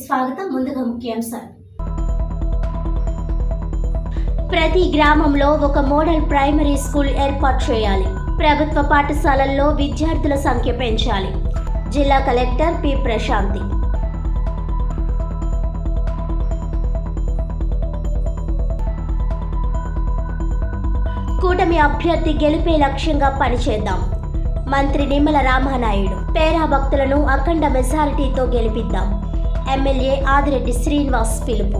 స్వాగతం. ముందుగా ముఖ్యాంశాలు. ప్రతి గ్రామంలో ఒక మోడల్ ప్రైమరీ స్కూల్ ఏర్పాటు చేయాలి. ప్రభుత్వ పాఠశాలల్లో విద్యార్థుల సంఖ్య పెంచాలి. జిల్లా కలెక్టర్ పి. ప్రశాంతి. కూటమి అభ్యర్థి గెలిపే లక్ష్యంగా పనిచేద్దాం. మంత్రి నిమ్మల రామానాయుడు. పేరా భక్తులను అఖండ మెజారిటీతో గెలిపిద్దాం. ఎమ్మెల్యే ఆదిరెడ్డి శ్రీనివాస్ పిలుపు.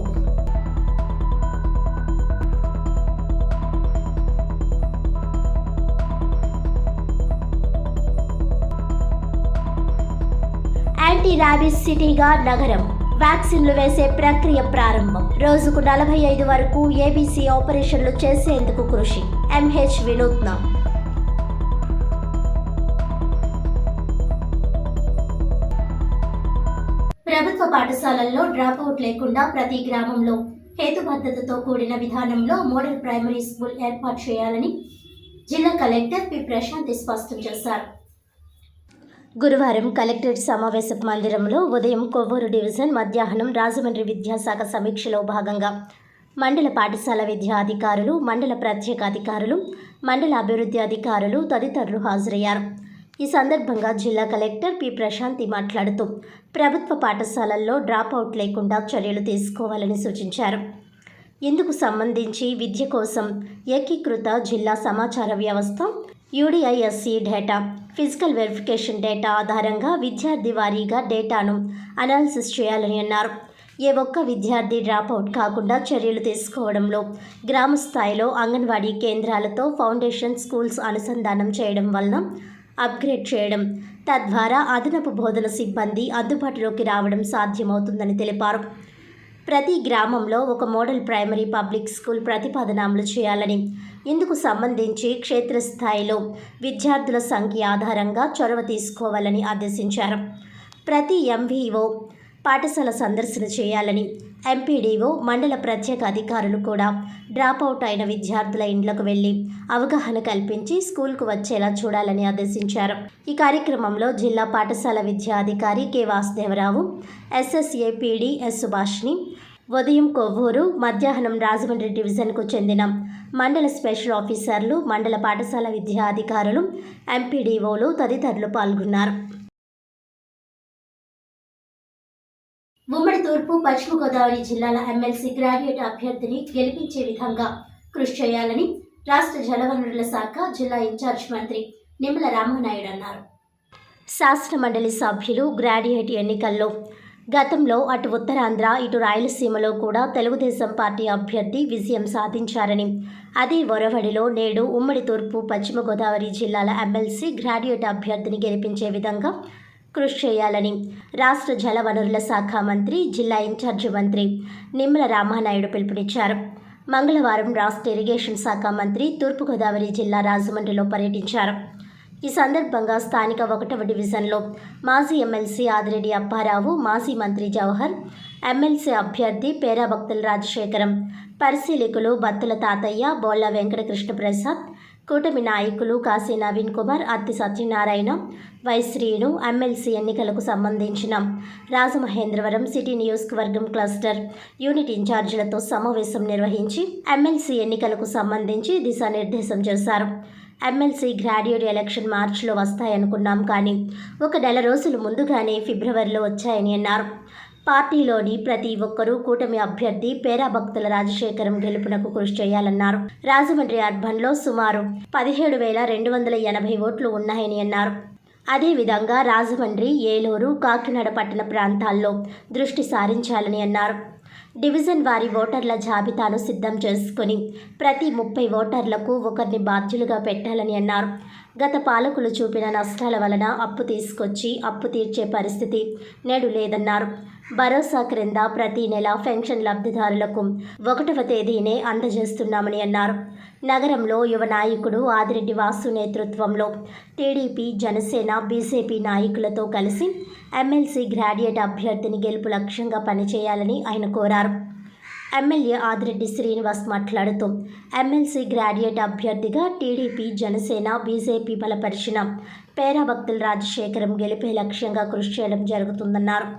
యాంటీ ర్యాబీస్ సిటీగా నగరం. వ్యాక్సిన్లు వేసే ప్రక్రియ ప్రారంభం. రోజుకు 45 వరకు ఏబీసీ ఆపరేషన్లు చేసేందుకు కృషి. ఎంహెచ్ వినూత్న. ప్రభుత్వ పాఠశాలల్లో డ్రాప్అవుట్ లేకుండా ప్రతి గ్రామంలో హేతుబద్ధతతో కూడిన విధానంలో మోడల్ ప్రైమరీ స్కూల్ ఏర్పాటు చేయాలని జిల్లా కలెక్టర్ పి. ప్రశాంతి స్పష్టం చేశారు. గురువారం కలెక్టరేట్ సమావేశ మందిరంలో ఉదయం కొవ్వూరు డివిజన్, మధ్యాహ్నం రాజమండ్రి విద్యాశాఖ సమీక్షలో భాగంగా మండల పాఠశాల విద్యా అధికారులు, మండల ప్రత్యేక అధికారులు, మండల అభివృద్ధి అధికారులు తదితరులు హాజరయ్యారు. ఈ సందర్భంగా జిల్లా కలెక్టర్ పి. ప్రశాంతి మాట్లాడుతూ ప్రభుత్వ పాఠశాలల్లో డ్రాప్అవుట్ లేకుండా చర్యలు తీసుకోవాలని సూచించారు. ఇందుకు సంబంధించి విద్య కోసం ఏకీకృత జిల్లా సమాచార వ్యవస్థ, యూడిఐఎస్సి డేటా, ఫిజికల్ వెరిఫికేషన్ డేటా ఆధారంగా విద్యార్థి వారీగా డేటాను అనాలిసిస్ చేయాలని అన్నారు. ఏ ఒక్క విద్యార్థి డ్రాప్అవుట్ కాకుండా చర్యలు తీసుకోవడంలో గ్రామ స్థాయిలో అంగన్వాడీ కేంద్రాలతో ఫౌండేషన్ స్కూల్స్ అనుసంధానం చేయడం వలన అప్గ్రేడ్ చేయడం, తద్వారా అదనపు బోధన సిబ్బంది అందుబాటులోకి రావడం సాధ్యమవుతుందని తెలిపారు. ప్రతి గ్రామంలో ఒక మోడల్ ప్రైమరీ పబ్లిక్ స్కూల్ ప్రతిపాదన అమలు చేయాలని, ఇందుకు సంబంధించి క్షేత్రస్థాయిలో విద్యార్థుల సంఖ్య ఆధారంగా చొరవ తీసుకోవాలని ఆదేశించారు. ప్రతి ఎంవీఓ పాఠశాల సందర్శన చేయాలని, ఎంపీడీఓ, మండల ప్రత్యేక అధికారులు కూడా డ్రాప్అవుట్ అయిన విద్యార్థుల ఇండ్లకు వెళ్లి అవగాహన కల్పించి స్కూల్కు వచ్చేలా చూడాలని ఆదేశించారు. ఈ కార్యక్రమంలో జిల్లా పాఠశాల విద్యా అధికారి కె. వాసుదేవరావు, ఎస్ఎస్ఏపీడీ ఎస్. సుభాష్ని, ఉదయం కొవ్వూరు, మధ్యాహ్నం రాజమండ్రి డివిజన్కు చెందిన మండల స్పెషల్ ఆఫీసర్లు, మండల పాఠశాల విద్యా అధికారులు, ఎంపీడీఓలు తదితరులు పాల్గొన్నారు. ఉమ్మడి తూర్పు, పశ్చిమ గోదావరి జిల్లాల ఎమ్మెల్సీ గ్రాడ్యుయేట్ అభ్యర్థిని గెలిపించే విధంగా కృషి చేయాలని రాష్ట్ర జలవనరుల శాఖ జిల్లా ఇన్ఛార్జ్ మంత్రి నిమ్మల రామానాయుడు అన్నారు. శాసనమండలి సభ్యులు గ్రాడ్యుయేట్ ఎన్నికల్లో గతంలో అటు ఉత్తరాంధ్ర, ఇటు రాయలసీమలో కూడా తెలుగుదేశం పార్టీ అభ్యర్థి విజయం సాధించారని, అదే ఒరవడిలో నేడు ఉమ్మడి తూర్పు, పశ్చిమ గోదావరి జిల్లాల ఎమ్మెల్సీ గ్రాడ్యుయేట్ అభ్యర్థిని గెలిపించే విధంగా కృషి చేయాలని రాష్ట్ర జలవనరుల శాఖ మంత్రి, జిల్లా ఇన్ఛార్జి మంత్రి నిమ్మల రామానాయుడు పిలుపునిచ్చారు. మంగళవారం రాష్ట్ర ఇరిగేషన్ శాఖ మంత్రి తూర్పుగోదావరి జిల్లా రాజమండ్రిలో పర్యటించారు. ఈ సందర్భంగా స్థానిక 1వ డివిజన్లో మాజీ ఎమ్మెల్సీ ఆదిరెడ్డి అప్పారావు, మాజీ మంత్రి జవహర్, ఎమ్మెల్సీ అభ్యర్థి పేరా భక్తుల రాజశేఖరం, పరిశీలకులు బత్తుల తాతయ్య, బోళ్ల వెంకట కృష్ణ ప్రసాద్, కూటమి నాయకులు కాశీ నవీన్ కుమార్, అత్తి సత్యనారాయణ, వైశ్రీను ఎమ్మెల్సీ ఎన్నికలకు సంబంధించిన రాజమహేంద్రవరం సిటీ నియోజకవర్గం క్లస్టర్ యూనిట్ ఇన్ఛార్జీలతో సమావేశం నిర్వహించి ఎమ్మెల్సీ ఎన్నికలకు సంబంధించి దిశానిర్దేశం చేశారు. ఎమ్మెల్సీ గ్రాడ్యుయేట్ ఎలక్షన్ మార్చిలో వస్తాయనుకున్నాం, కానీ ఒక నెల రోజులు ముందుగానే ఫిబ్రవరిలో వచ్చాయని అన్నారు. పార్టీలోని ప్రతి ఒక్కరూ కూటమి అభ్యర్థి పేరా భక్తుల రాజశేఖరం గెలుపునకు కృషి చేయాలన్నారు. రాజమండ్రి అర్బన్లో సుమారు 17,280 ఓట్లు ఉన్నాయని అన్నారు. అదేవిధంగా రాజమండ్రి, ఏలూరు, కాకినాడ పట్టణ ప్రాంతాల్లో దృష్టి సారించాలని అన్నారు. డివిజన్ వారి ఓటర్ల జాబితాను సిద్ధం చేసుకుని ప్రతి 30 ఓటర్లకు ఒకరిని బాధ్యులుగా పెట్టాలని అన్నారు. గత పాలకులు చూపిన నష్టాల వలన అప్పు తీసుకొచ్చి అప్పు తీర్చే పరిస్థితి నేడు లేదన్నారు. భరోసా క్రింద ప్రతి నెల పెన్షన్ లబ్ధిదారులకు 1వ తేదీనే అందజేస్తున్నామని అన్నారు. నగరంలో యువ నాయకుడు ఆదిరెడ్డి వాసు నేతృత్వంలో టీడీపీ, జనసేన, బీజేపీ నాయకులతో కలిసి ఎమ్మెల్సీ గ్రాడ్యుయేట్ అభ్యర్థిని గెలుపు లక్ష్యంగా పనిచేయాలని ఆయన కోరారు. ఎమ్మెల్యే ఆదిరెడ్డి శ్రీనివాస్ మాట్లాడుతూ ఎమ్మెల్సీ గ్రాడ్యుయేట్ అభ్యర్థిగా టీడీపీ, జనసేన, బీజేపీ బలపరిచిన పేరా భక్తుల రాజశేఖరం గెలిపే లక్ష్యంగా కృషి చేయడం జరుగుతుందన్నారు.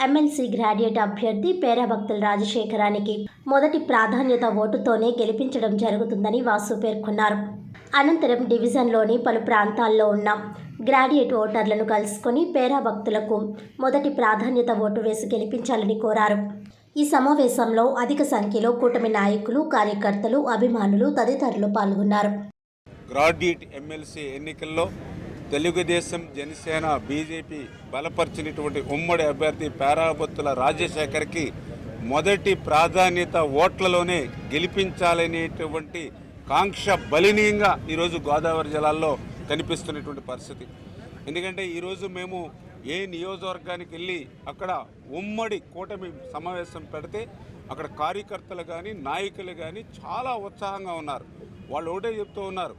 ఎమ్మెల్సీ గ్రాడ్యుయేట్ అభ్యర్థి పేరాభక్తుల రాజశేఖరానికి మొదటి ప్రాధాన్యత ఓటుతోనే గెలిపించడం జరుగుతుందని వాసు పేర్కొన్నారు. అనంతరం డివిజన్లోని పలు ప్రాంతాల్లో ఉన్న గ్రాడ్యుయేట్ ఓటర్లను కలుసుకొని పేరాభక్తులకు మొదటి ప్రాధాన్యత ఓటు వేసి గెలిపించాలని కోరారు. ఈ సమావేశంలో అధిక సంఖ్యలో కూటమి నాయకులు, కార్యకర్తలు, అభిమానులు తదితరులు పాల్గొన్నారు. గ్రాడ్యుయేట్ ఎమ్మెల్సీ ఎన్నికల్లో తెలుగుదేశం, జనసేన, బీజేపీ బలపరిచినటువంటి ఉమ్మడి అభ్యర్థి పేరాభక్తుల రాజశేఖర్కి మొదటి ప్రాధాన్యత ఓట్లలోనే గెలిపించాలనేటువంటి కాంక్ష బలీనీయంగా ఈరోజు గోదావరి జిల్లాల్లో కనిపిస్తున్నటువంటి పరిస్థితి. ఎందుకంటే ఈరోజు మేము ఏ నియోజకవర్గానికి వెళ్ళి అక్కడ ఉమ్మడి కూటమి సమావేశం పెడితే అక్కడ కార్యకర్తలు కానీ నాయకులు కానీ చాలా ఉత్సాహంగా ఉన్నారు. వాళ్ళు ఒకటే చెప్తూ ఉన్నారు,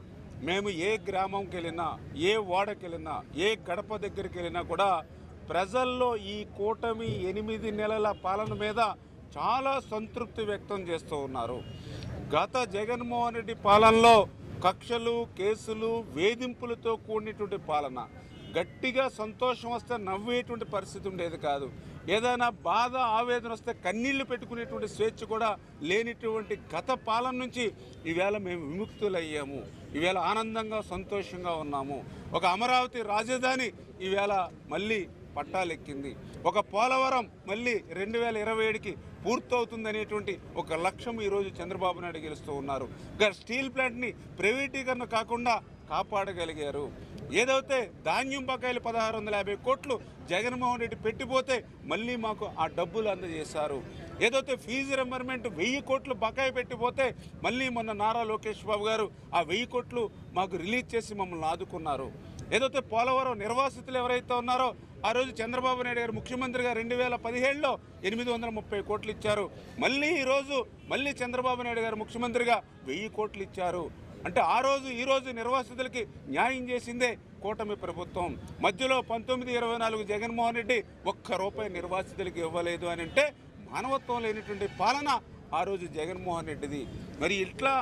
మేము ఏ గ్రామంకి వెళ్ళినా, ఏ వాడకి వెళ్ళినా, ఏ గడప దగ్గరికి వెళ్ళినా కూడా ప్రజల్లో ఈ కూటమి 8 నెలల పాలన మీద చాలా సంతృప్తి వ్యక్తం చేస్తూ ఉన్నారు. గత జగన్మోహన్ రెడ్డి పాలనలో కక్షలు, కేసులు, వేధింపులతో కూడినటువంటి పాలన. గట్టిగా సంతోషం వస్తే నవ్వేటువంటి పరిస్థితి ఉండేది కాదు. ఏదైనా బాధ, ఆవేదన వస్తే కన్నీళ్లు పెట్టుకునేటువంటి స్వేచ్ఛ కూడా లేనిటువంటి గత పాలన నుంచి ఈవేళ మేము విముక్తులయ్యాము. ఈవేళ ఆనందంగా, సంతోషంగా ఉన్నాము. ఒక అమరావతి రాజధాని ఈవేళ మళ్ళీ పట్టాలెక్కింది. ఒక పోలవరం మళ్ళీ 2027కి పూర్తవుతుందనేటువంటి ఒక లక్ష్యం ఈరోజు చంద్రబాబు నాయుడు గెలుస్తూ ఉన్నారు. స్టీల్ ప్లాంట్ని ప్రైవేటీకరణ కాకుండా కాపాడగలిగారు. ఏదైతే ధాన్యం బకాయిలు 1650 కోట్లు జగన్మోహన్ రెడ్డి పెట్టిపోతే మళ్ళీ మాకు ఆ డబ్బులు అందజేశారు. ఏదైతే ఫీజు రింబర్మెంట్ 1000 కోట్లు బకాయి పెట్టిపోతే మళ్ళీ మొన్న నారా లోకేష్ బాబు గారు ఆ 1000 కోట్లు మాకు రిలీజ్ చేసి మమ్మల్ని ఆదుకున్నారు. ఏదైతే పోలవరం నిర్వాసితులు ఎవరైతే ఉన్నారో ఆ రోజు చంద్రబాబు నాయుడు గారు ముఖ్యమంత్రిగా 2017లో 830 కోట్లు ఇచ్చారు. మళ్ళీ ఈరోజు మళ్ళీ చంద్రబాబు నాయుడు గారు ముఖ్యమంత్రిగా 1000 కోట్లు ఇచ్చారు. అంటే ఆ రోజు ఈరోజు నిర్వాసితులకి న్యాయం చేసిందే కూటమి ప్రభుత్వం. మధ్యలో 1924 జగన్మోహన్ రెడ్డి ₹1 నిర్వాసితులకి ఇవ్వలేదు అని అంటే మానవత్వం లేనటువంటి పాలన ఆ రోజు జగన్మోహన్ రెడ్డిది. మరి ఇట్లా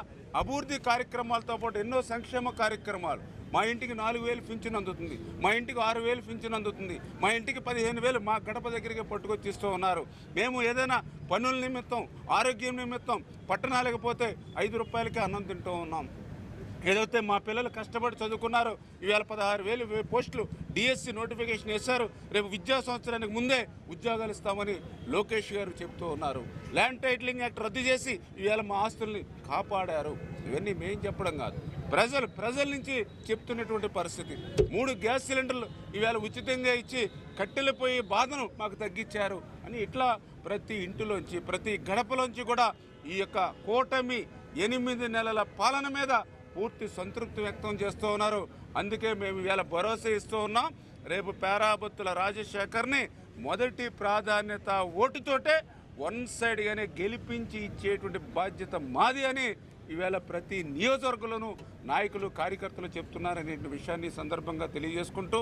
అభివృద్ధి కార్యక్రమాలతో పాటు ఎన్నో సంక్షేమ కార్యక్రమాలు. మా ఇంటికి 4000 పింఛన్ అందుతుంది, మా ఇంటికి 6000 పింఛన్ అందుతుంది, మా ఇంటికి 15,000 మా గడప దగ్గరికి పట్టుకొచ్చి ఇస్తూ ఉన్నారు. మేము ఏదైనా పనుల నిమిత్తం, ఆరోగ్యం నిమిత్తం పట్టణాలకు పోతే ₹5కే అన్నం తింటూ ఉన్నాం. ఏదైతే మా పిల్లలు కష్టపడి చదువుకున్నారో ఈవేళ 16,000 పోస్టులు డిఎస్సి నోటిఫికేషన్ వేశారు. రేపు విద్యా సంవత్సరానికి ముందే ఉద్యోగాలు ఇస్తామని లోకేష్ గారు చెప్తూ ఉన్నారు. ల్యాండ్ టైటిలింగ్ యాక్ట్ రద్దు చేసి ఈవేళ మా ఆస్తుల్ని కాపాడారు. ఇవన్నీ మేం చెప్పడం కాదు, ప్రజల నుంచి చెప్తున్నటువంటి పరిస్థితి. 3 గ్యాస్ సిలిండర్లు ఈవేళ ఉచితంగా ఇచ్చి కట్టెలిపోయి బాధను మాకు తగ్గించారు అని ఇట్లా ప్రతి ఇంటిలోంచి, ప్రతి గడపలోంచి కూడా ఈ యొక్క కూటమి 8 నెలల పాలన మీద పూర్తి సంతృప్తి వ్యక్తం చేస్తూ ఉన్నారు. అందుకే మేము ఇవాళ భరోసా ఇస్తూ ఉన్నాం, రేపు పేరాభక్తుల రాజశేఖర్ని మొదటి ప్రాధాన్యత ఓటుతోటే వన్ సైడ్గానే గెలిపించి ఇచ్చేటువంటి బాధ్యత మాది అని ఈవేళ ప్రతి నియోజకవర్గంలోనూ నాయకులు, కార్యకర్తలు చెప్తున్నారనే విషయాన్ని సందర్భంగా తెలియజేసుకుంటూ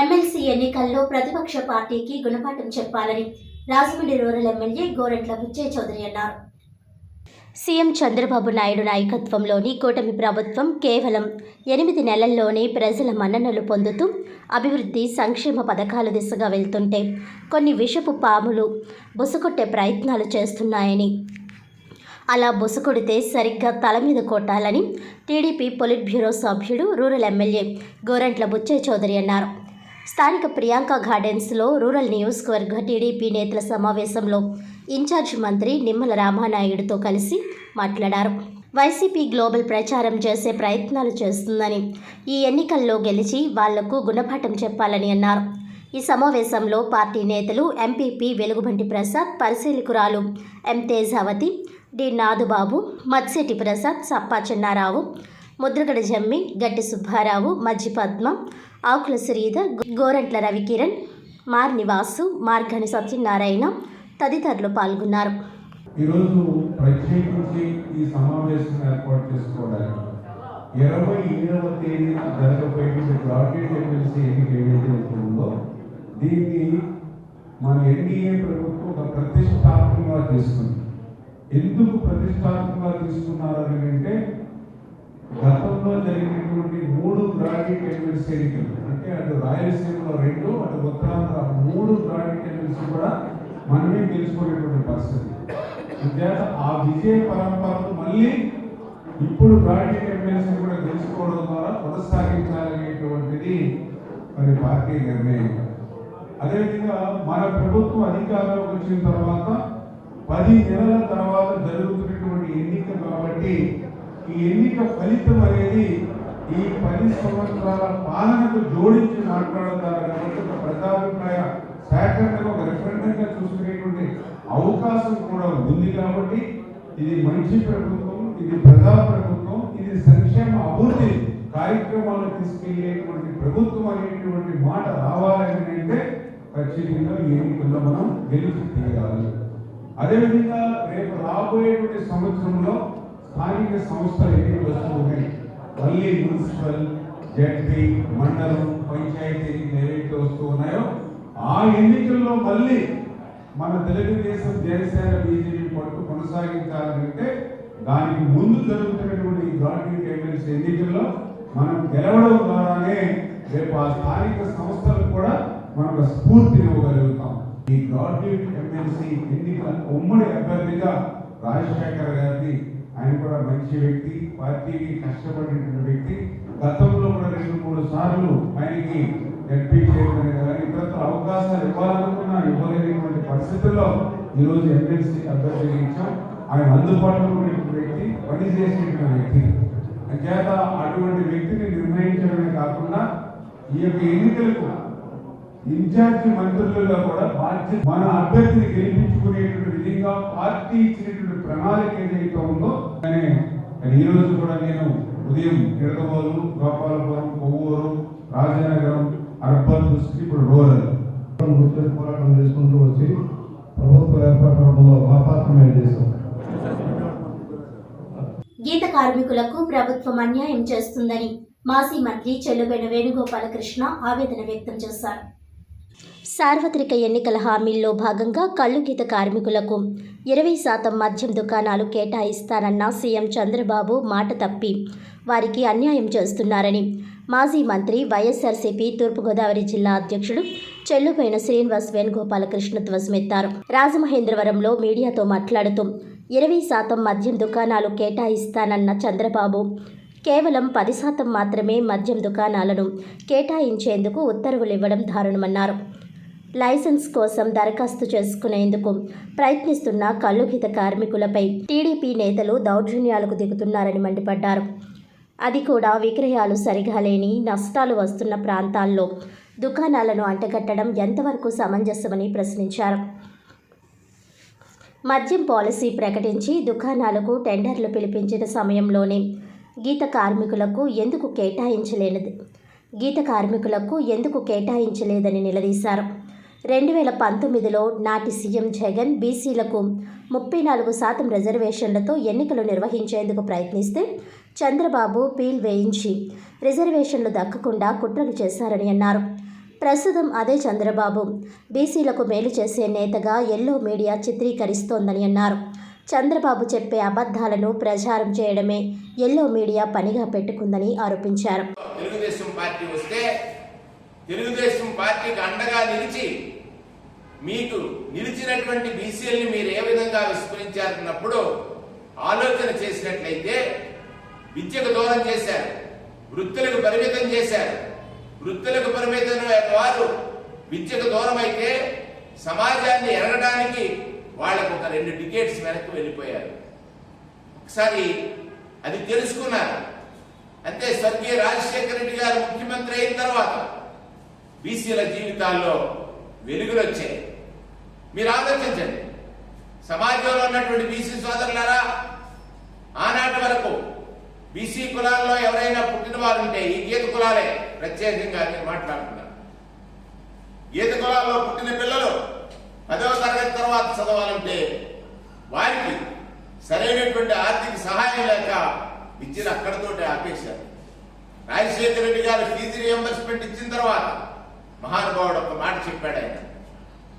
ఎమ్మెల్సీ ఎన్నికల్లో ప్రతిపక్ష పార్టీకి గుణపాఠం చెప్పాలని రాజమండ్రి రూరల్ ఎమ్మెల్యే గోరంట్ల బుచ్చయ్య చౌదరి అన్నారు. సీఎం చంద్రబాబు నాయుడు నాయకత్వంలోని కూటమి ప్రభుత్వం కేవలం 8 నెలల్లోనే ప్రజల మన్ననలు పొందుతూ అభివృద్ధి, సంక్షేమ పథకాల దిశగా వెళ్తుంటే కొన్ని విషపు పాములు బుసకొట్టే ప్రయత్నాలు చేస్తున్నాయని, అలా బుసకొడితే సరిగ్గా తల మీద కొట్టాలని టీడీపీ పొలిట్ బ్యూరో సభ్యుడు, రూరల్ ఎమ్మెల్యే గోరంట్ల బుచ్చయ్య చౌదరి అన్నారు. స్థానిక ప్రియాంక గార్డెన్స్లో రూరల్ నియోజకవర్గ టీడీపీ నేతల సమావేశంలో ఇన్ఛార్జ్ మంత్రి నిమ్మల రామానాయుడుతో కలిసి మాట్లాడారు. వైసీపీ గ్లోబల్ ప్రచారం చేసే ప్రయత్నాలు చేస్తుందని, ఈ ఎన్నికల్లో గెలిచి వాళ్లకు గుణపాఠం చెప్పాలని అన్నారు. ఈ సమావేశంలో పార్టీ నేతలు ఎంపీపీ వెలుగుబంటి ప్రసాద్, పరిశీలకురాలు ఎం తేజావతి, డి నాదుబాబు, మత్స్యటి ప్రసాద్, సప్పా చెన్నారావు, ముద్రగడ జమ్మి, గట్టి సుబ్బారావు, మజ్జి పద్మ, ఆకుల శ్రీధర్, గోరంట్ల రవికిరణ్, మార్నివాసు, మార్గని సత్యనారాయణ తదితరులు పాల్గొన్నారు. ఈరోజు ప్రత్యేకించి ఈ సమావేశం ఏర్పాటు చేసుకోవడానికి 27వ తేదీన జరగబోయే గ్రాడ్యుయేట్ ఎమ్మెల్సీ ఎన్నిక ఏదైతే ఉంటుందో దీన్ని మన ఎన్డీఏ ప్రభుత్వం ఒక ప్రతిష్టాత్మకంగా తీసుకుంది. ఎందుకు ప్రతిష్టాత్మకంగా తీసుకున్నారని అంటే గతంలో జరిగినటువంటి 3 గ్రాడ్యుయేట్ ఎమ్మెల్సీ ఎన్నికలు అంటే అంటే అటు రాయలసీమలో 2, అటు ఉత్తరాంధ్ర 3 గ్రాడ్యుయేట్ ఎమ్మెల్సీ కూడా మనమే గెలుచుకునేటువంటి పరిస్థితి. అంతేత ఆ విజయ పరంపరను మళ్ళీ ఇప్పుడు గ్రాడ్యుయేట్ ఎమ్మెల్సీ కూడా గెలుచుకోవడం ద్వారా కొనసాగించాలనేటువంటిది మరి పార్టీ నిర్ణయం. అదేవిధంగా మన ప్రభుత్వం అధికారంలోకి వచ్చిన తర్వాత 10 నెలల తర్వాత జరుగుతున్నటువంటి ఎన్నిక కాబట్టి ఈ ఎన్నిక ఫలితం అనేది ఈ 10 సంవత్సరాల పాలనకు జోడించి మాట్లాడతారు కాబట్టి ఒక ప్రజాభిప్రాయ సేకరణకు ఒక రెఫరెండంగా చూసుకునేటువంటి అవకాశం కూడా ఉంది. కాబట్టి ఇది మంచి ప్రభుత్వం, ఇది ప్రజా ప్రభుత్వం, ఇది సంక్షేమ అభివృద్ధి కార్యక్రమాలు తీసుకెళ్లేటువంటి ప్రభుత్వం అనేటువంటి మాట రావాలని అంటే ఖచ్చితంగా ఈ ఎన్నికల్లో మనం గెలిచి తీయగలగాలి. అదేవిధంగా రేపు రాబోయేటువంటి సంవత్సరంలో స్థానిక సంస్థలు ఎన్నికలు వస్తున్నాయి. మళ్ళీ మున్సిపల్, జడ్పీ, మండలం, పంచాయతీ ఏవైతే వస్తూ ఉన్నాయో ఆ ఎన్నికల్లో మళ్ళీ మన తెలుగుదేశం, జనసేన, బీజేపీ పట్టు కొనసాగించాలంటే దానికి ముందు జరుగుతున్నటువంటి గ్రాడ్యుయేట్ ఎమ్మెల్సీ ఎన్నికల్లో మనం గెలవడం ద్వారానే రేపు ఆ స్థానిక సంస్థలకు కూడా మనం స్ఫూర్తినివ్వగలుగుతాం. ఈ గ్రాడ్యుయేట్ ఎమ్మెల్సీ ఎన్నికల ఉమ్మడి అభ్యర్థిగా రాజశేఖర్ గారిని, ఆయన కూడా మంచి వ్యక్తి, పార్టీకి కష్టపడినటువంటి వ్యక్తి. గతంలో కూడా 2-3 సార్లు ఆయనకి ఎంపీ చైర్మన్ కానీ ఇతర అవకాశాలు ఇవ్వాలనుకున్నా ఇవ్వలేనటువంటి పరిస్థితుల్లో ఈరోజు ఎమ్మెల్సీ అభ్యర్థిగా ఇచ్చాం. ఆయన అందుబాటులో ఉన్నటువంటి వ్యక్తి, పనిచేసేటువంటి వ్యక్తి. అంచేత అటువంటి వ్యక్తిని నిర్ణయించడమే కాకుండా ఈ యొక్క ఎన్నికలకు ఇన్ఛార్జి మంత్రులుగా కూడా బాధ్యత మన అభ్యర్థిని గెలిపించుకునేటువంటి విధంగా పార్టీ ఇచ్చినటువంటి ప్రణాళిక ఏదైతే ఉందో కానీ ఈ రోజు కూడా నేను ఉదయం ఎడదవోలు, గోపాలపురం, కొవ్వూరు, రాజనగరం, అర్బన్ దృష్టి, ఇప్పుడు రూరల్ పోరాటం చేసుకుంటూ వచ్చి ప్రభుత్వ ఏర్పాటులో మా పాత్ర మేము చేస్తాం. గీత కార్మికులకు ప్రభుత్వం అన్యాయం చేస్తుందని మాజీ మంత్రి చెల్లుబోయిన వేణుగోపాలకృష్ణ ఆవేదన వ్యక్తం చేశారు. సార్వత్రిక ఎన్నికల హామీల్లో భాగంగా కల్లు గీత కార్మికులకు 20% మద్యం దుకాణాలు కేటాయిస్తానన్న సీఎం చంద్రబాబు మాట తప్పి వారికి అన్యాయం చేస్తున్నారని మాజీ మంత్రి వైఎస్ఆర్సీపీ తూర్పుగోదావరి జిల్లా అధ్యక్షుడు చెల్లుబోయిన శ్రీనివాస్ వేణుగోపాలకృష్ణ ధ్వజమెత్తారు. రాజమహేంద్రవరంలో మీడియాతో మాట్లాడుతూ 20% మద్యం దుకాణాలు కేటాయిస్తానన్న చంద్రబాబు కేవలం 10% మాత్రమే మద్యం దుకాణాలను కేటాయించేందుకు ఉత్తర్వులు ఇవ్వడం దారుణమన్నారు. లైసెన్స్ కోసం దరఖాస్తు చేసుకునేందుకు ప్రయత్నిస్తున్న కల్లుగీత కార్మికులపై టీడీపీ నేతలు దౌర్జన్యాలకు దిగుతున్నారని మండిపడ్డారు. అది కూడా విక్రయాలు సరిగా లేని, నష్టాలు వస్తున్న ప్రాంతాల్లో దుకాణాలను అంటగట్టడం ఎంతవరకు సమంజసమని ప్రశ్నించారు. మద్యం పాలసీ ప్రకటించి దుకాణాలకు టెండర్లు పిలిపించిన సమయంలోనే గీత కార్మికులకు ఎందుకు కేటాయించలేదని నిలదీశారు. 2019లో నాటి సీఎం జగన్ బీసీలకు 34% రిజర్వేషన్లతో ఎన్నికలు నిర్వహించేందుకు ప్రయత్నిస్తే చంద్రబాబు పీల్ వేయించి రిజర్వేషన్లు దక్కకుండా కుట్రలు చేశారని అన్నారు. ప్రస్తుతం అదే చంద్రబాబు బీసీలకు మేలు చేసే నేతగా ఎల్లో మీడియా చిత్రీకరిస్తోందని అన్నారు. చంద్రబాబు చెప్పే అబద్ధాలను ప్రచారం చేయడమే ఎల్లో మీడియా పనిగా పెట్టుకుందని ఆరోపించారు. తెలుగుదేశం పార్టీ వస్తే తెలుగుదేశం పార్టీకి అండగా నిలిచి మీకు నిలిచినటువంటి బీసీలని మీరు ఏ విధంగా విస్మరించారన్నప్పుడు ఆలోచన చేసినట్లయితే విద్యకు దూరం చేశారు, వృత్తులకు పరిమితం చేశారు. వృత్తులకు పరిమితమైన వారు విద్యకు దూరం అయితే సమాజాన్ని ఎరగడానికి వాళ్ళకు ఒక 2 డికేట్స్ వెనక్కి వెళ్ళిపోయారు. ఒకసారి అది తెలుసుకున్నారు. అంతే స్వర్గీయ రాజశేఖర రెడ్డి గారు ముఖ్యమంత్రి అయిన తర్వాత బీసీల జీవితాల్లో వెలుగులు వచ్చాయి. మీరు ఆలోచించండి, సమాజంలో ఉన్నటువంటి బీసీ సోదరులారా, ఆనాటి వరకు బీసీ కులాల్లో ఎవరైనా పుట్టిన వారు ఉంటే ఈ గీత కులాలే ప్రత్యేకంగా నేను మాట్లాడుతున్నాను. గీత కులాల్లో పుట్టిన పిల్లలు 10వ తరగతి తర్వాత చదవాలంటే వారికి సరైనటువంటి ఆర్థిక సహాయం లేక విద్యను అక్కడితోటి ఆపేశారు. రాజశేఖర రెడ్డి గారు ఫీజు రియంబర్స్మెంట్ ఇచ్చిన తర్వాత మహానుభావుడు ఒక మాట చెప్పాడు. ఆయన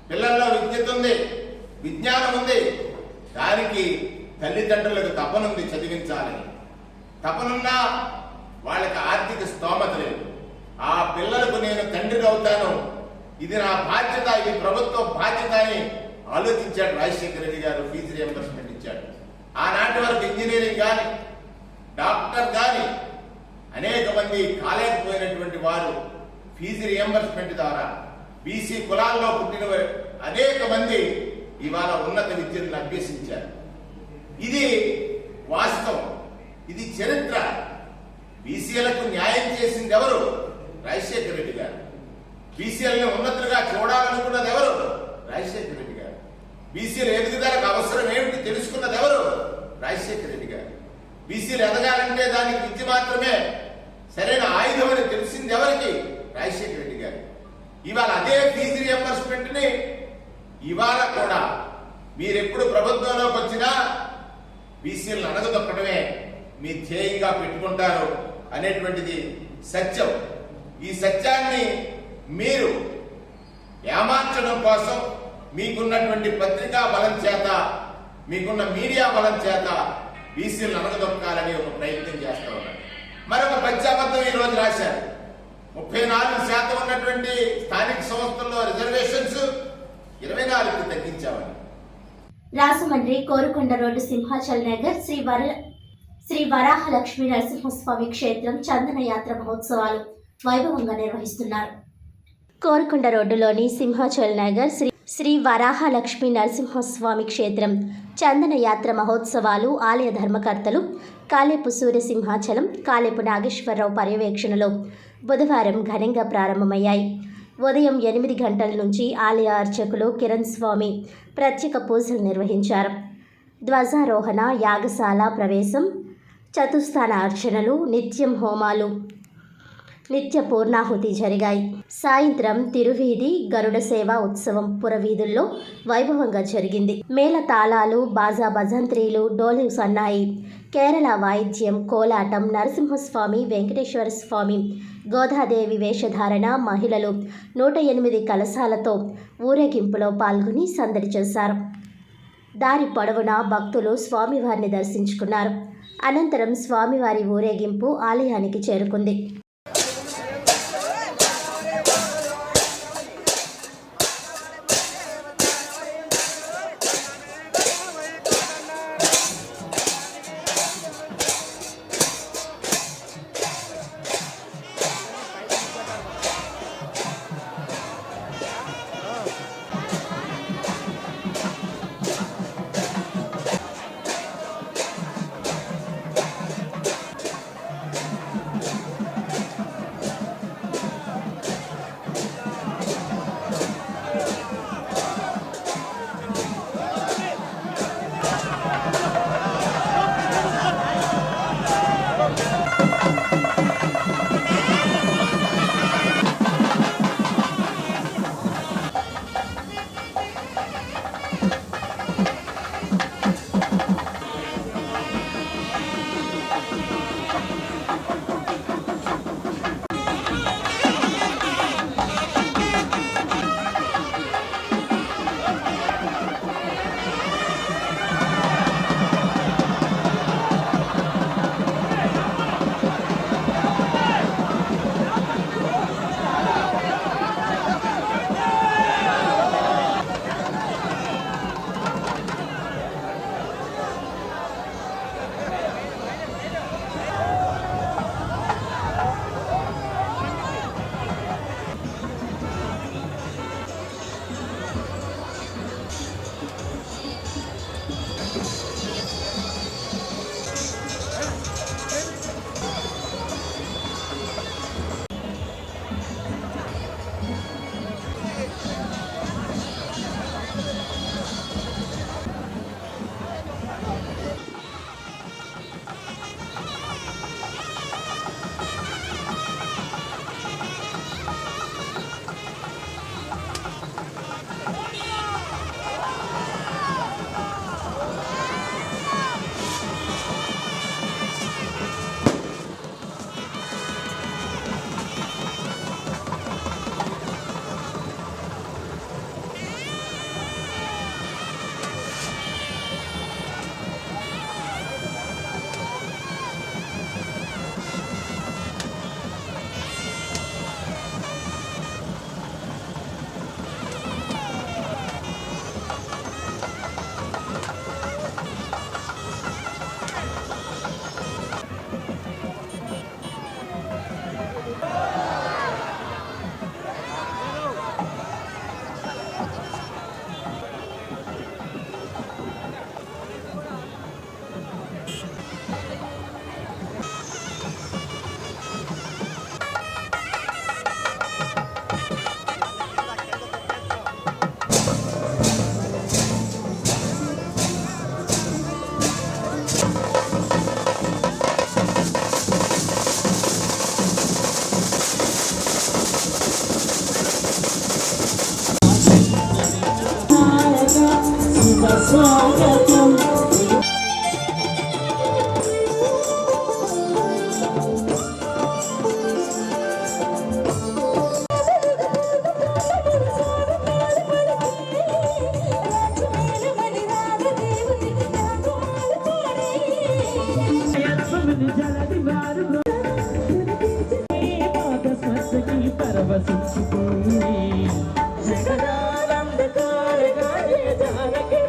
పిల్లల్లో విద్యుత్ ఉంది, విజ్ఞానం ఉంది, దానికి తల్లిదండ్రులకు తపనుంది చదివించాలని. తపనున్నా వాళ్ళకి ఆర్థిక స్తోమత లేదు. ఆ పిల్లలకు నేను తండ్రిని అవుతాను, ఇది నా బాధ్యత, ఇది ప్రభుత్వ బాధ్యత అని ఆలోచించాడు రాజశేఖర రెడ్డి గారు. ఫీజు రియంబర్స్మెంట్ ఇచ్చాడు. ఆనాటి వరకు ఇంజనీరింగ్ కానీ డాక్టర్ కానీ అనేక మంది కాలేకపోయినటువంటి వారు ఫీజు రియంబర్స్మెంట్ ద్వారా బీసీ కులాల్లో పుట్టిన అనేక మంది ఇవాళ ఉన్నత విద్యను అభ్యసించారు. ఇది వాస్తవం, ఇది చరిత్ర. బీసీలకు న్యాయం చేసింది ఎవరు? రాజశేఖర రెడ్డి గారు. బీసీలను ఉన్నతులుగా చూడాలనుకున్నది ఎవరు? రాజశేఖర రెడ్డి గారు. బీసీల ఎదుగుదలకు అవసరం ఏమిటి తెలుసుకున్నది ఎవరు? రాజశేఖర రెడ్డి గారు. బీసీలు ఎదగాలంటే దానికి విద్య మాత్రమే సరైన ఆయుధం అని తెలిసింది ఎవరికి? రాజశేఖర రెడ్డి గారు. ఇవాళ అదే ఫీజు రియంబర్స్మెంట్ ని ఇవాళ కూడా మీరెప్పుడు ప్రభుత్వంలోకి వచ్చినా బీసీలను అనగదొక్కడమే మీ ధ్యేయంగా పెట్టుకుంటారు అనేటువంటిది సత్యం. ఈ సత్యాన్ని మీరు ఏమార్చడం కోసం మీకున్నటువంటి పత్రికా బలం చేత, మీకున్న మీడియా బలం చేత బీసీలను అనగదొక్కాలని ఒక ప్రయత్నం చేస్తూ ఉన్నారు. మరొక పశ్చాబద్ధం ఈ రోజు రాశారు. 34% ఉన్నటువంటి స్థానిక సంస్థల్లో రిజర్వేషన్స్ 24కి తగ్గించామని. రాజమండ్రి కోరుకొండ రోడ్డు సింహాచల్ నగర్ శ్రీ వరాహ లక్ష్మీ నరసింహస్వామి క్షేత్రం చందన యాత్ర మహోత్సవాలు వైభవంగా నిర్వహిస్తున్నారు. కోరుకొండ రోడ్డులోని సింహాచల్ నగర్ శ్రీ వరాహ లక్ష్మీ నరసింహస్వామి క్షేత్రం చందన యాత్ర మహోత్సవాలు ఆలయ ధర్మకర్తలు కాలేపు సూర్యసింహాచలం, కాలేపు నాగేశ్వరరావు పర్యవేక్షణలో బుధవారం ఘనంగా ప్రారంభమయ్యాయి. ఉదయం 8 గంటల నుంచి ఆలయ అర్చకులు కిరణ్ స్వామి ప్రత్యేక పూజలు నిర్వహించారు. ధ్వజారోహణ, యాగశాల ప్రవేశం, చతుస్థాన అర్చనలు, నిత్యం హోమాలు, నిత్య పూర్ణాహుతి జరిగాయి. సాయంత్రం తిరువీధి గరుడ సేవ ఉత్సవం పురవీధుల్లో వైభవంగా జరిగింది. మేళ తాళాలు, బాజా భజంత్రీలు, డోలు సన్నాయి, కేరళ వాయిద్యం, కోలాటం, నరసింహస్వామి, వెంకటేశ్వర స్వామి, గోదాదేవి వేషధారణ, మహిళలు 108 కలశాలతో ఊరేగింపులో పాల్గొని సందడి చేశారు. దారి పొడవునా భక్తులు స్వామివారిని దర్శించుకున్నారు. అనంతరం స్వామివారి ఊరేగింపు ఆలయానికి చేరుకుంది. మధుని జలది మారు పాద స్పర్శకి పరవశించిపోయి జగదానందకారగానే జానకి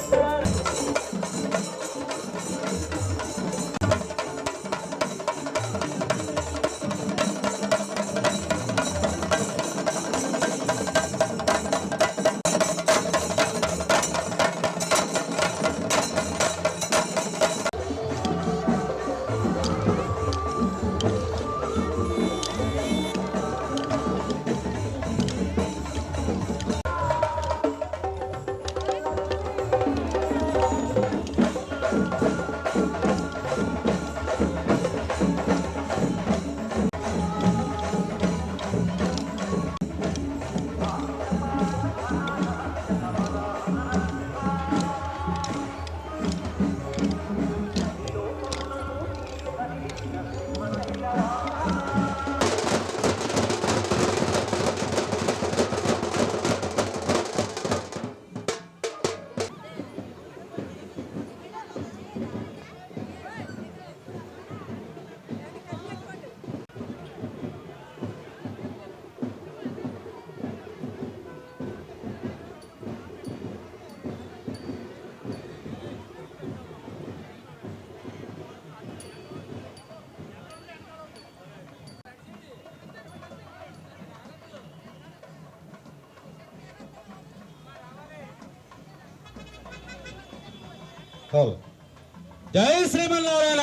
జై శ్రీమన్నారాయణ,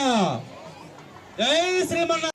జై శ్రీమన్నారాయణ.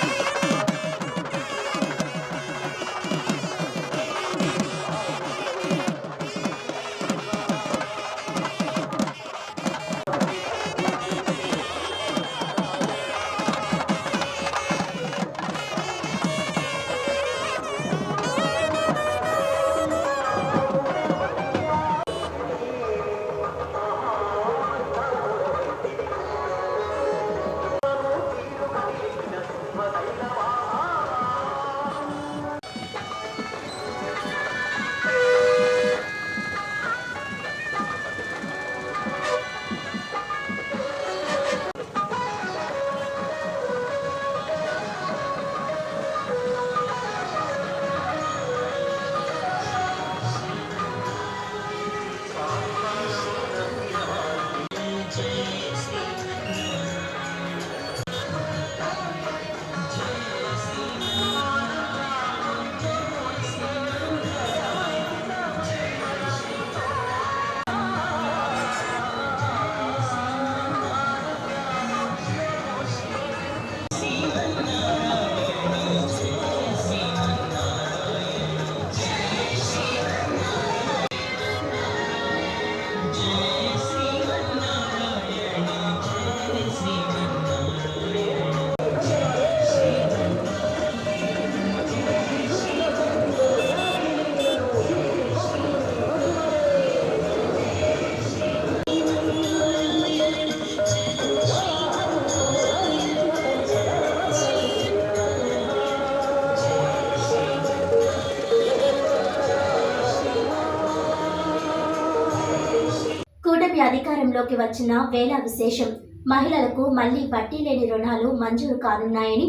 కూటమి అధికారంలోకి వచ్చిన వేళ విశేషం. మహిళలకు మళ్లీ వడ్డీ లేని రుణాలు మంజూరు కానున్నాయని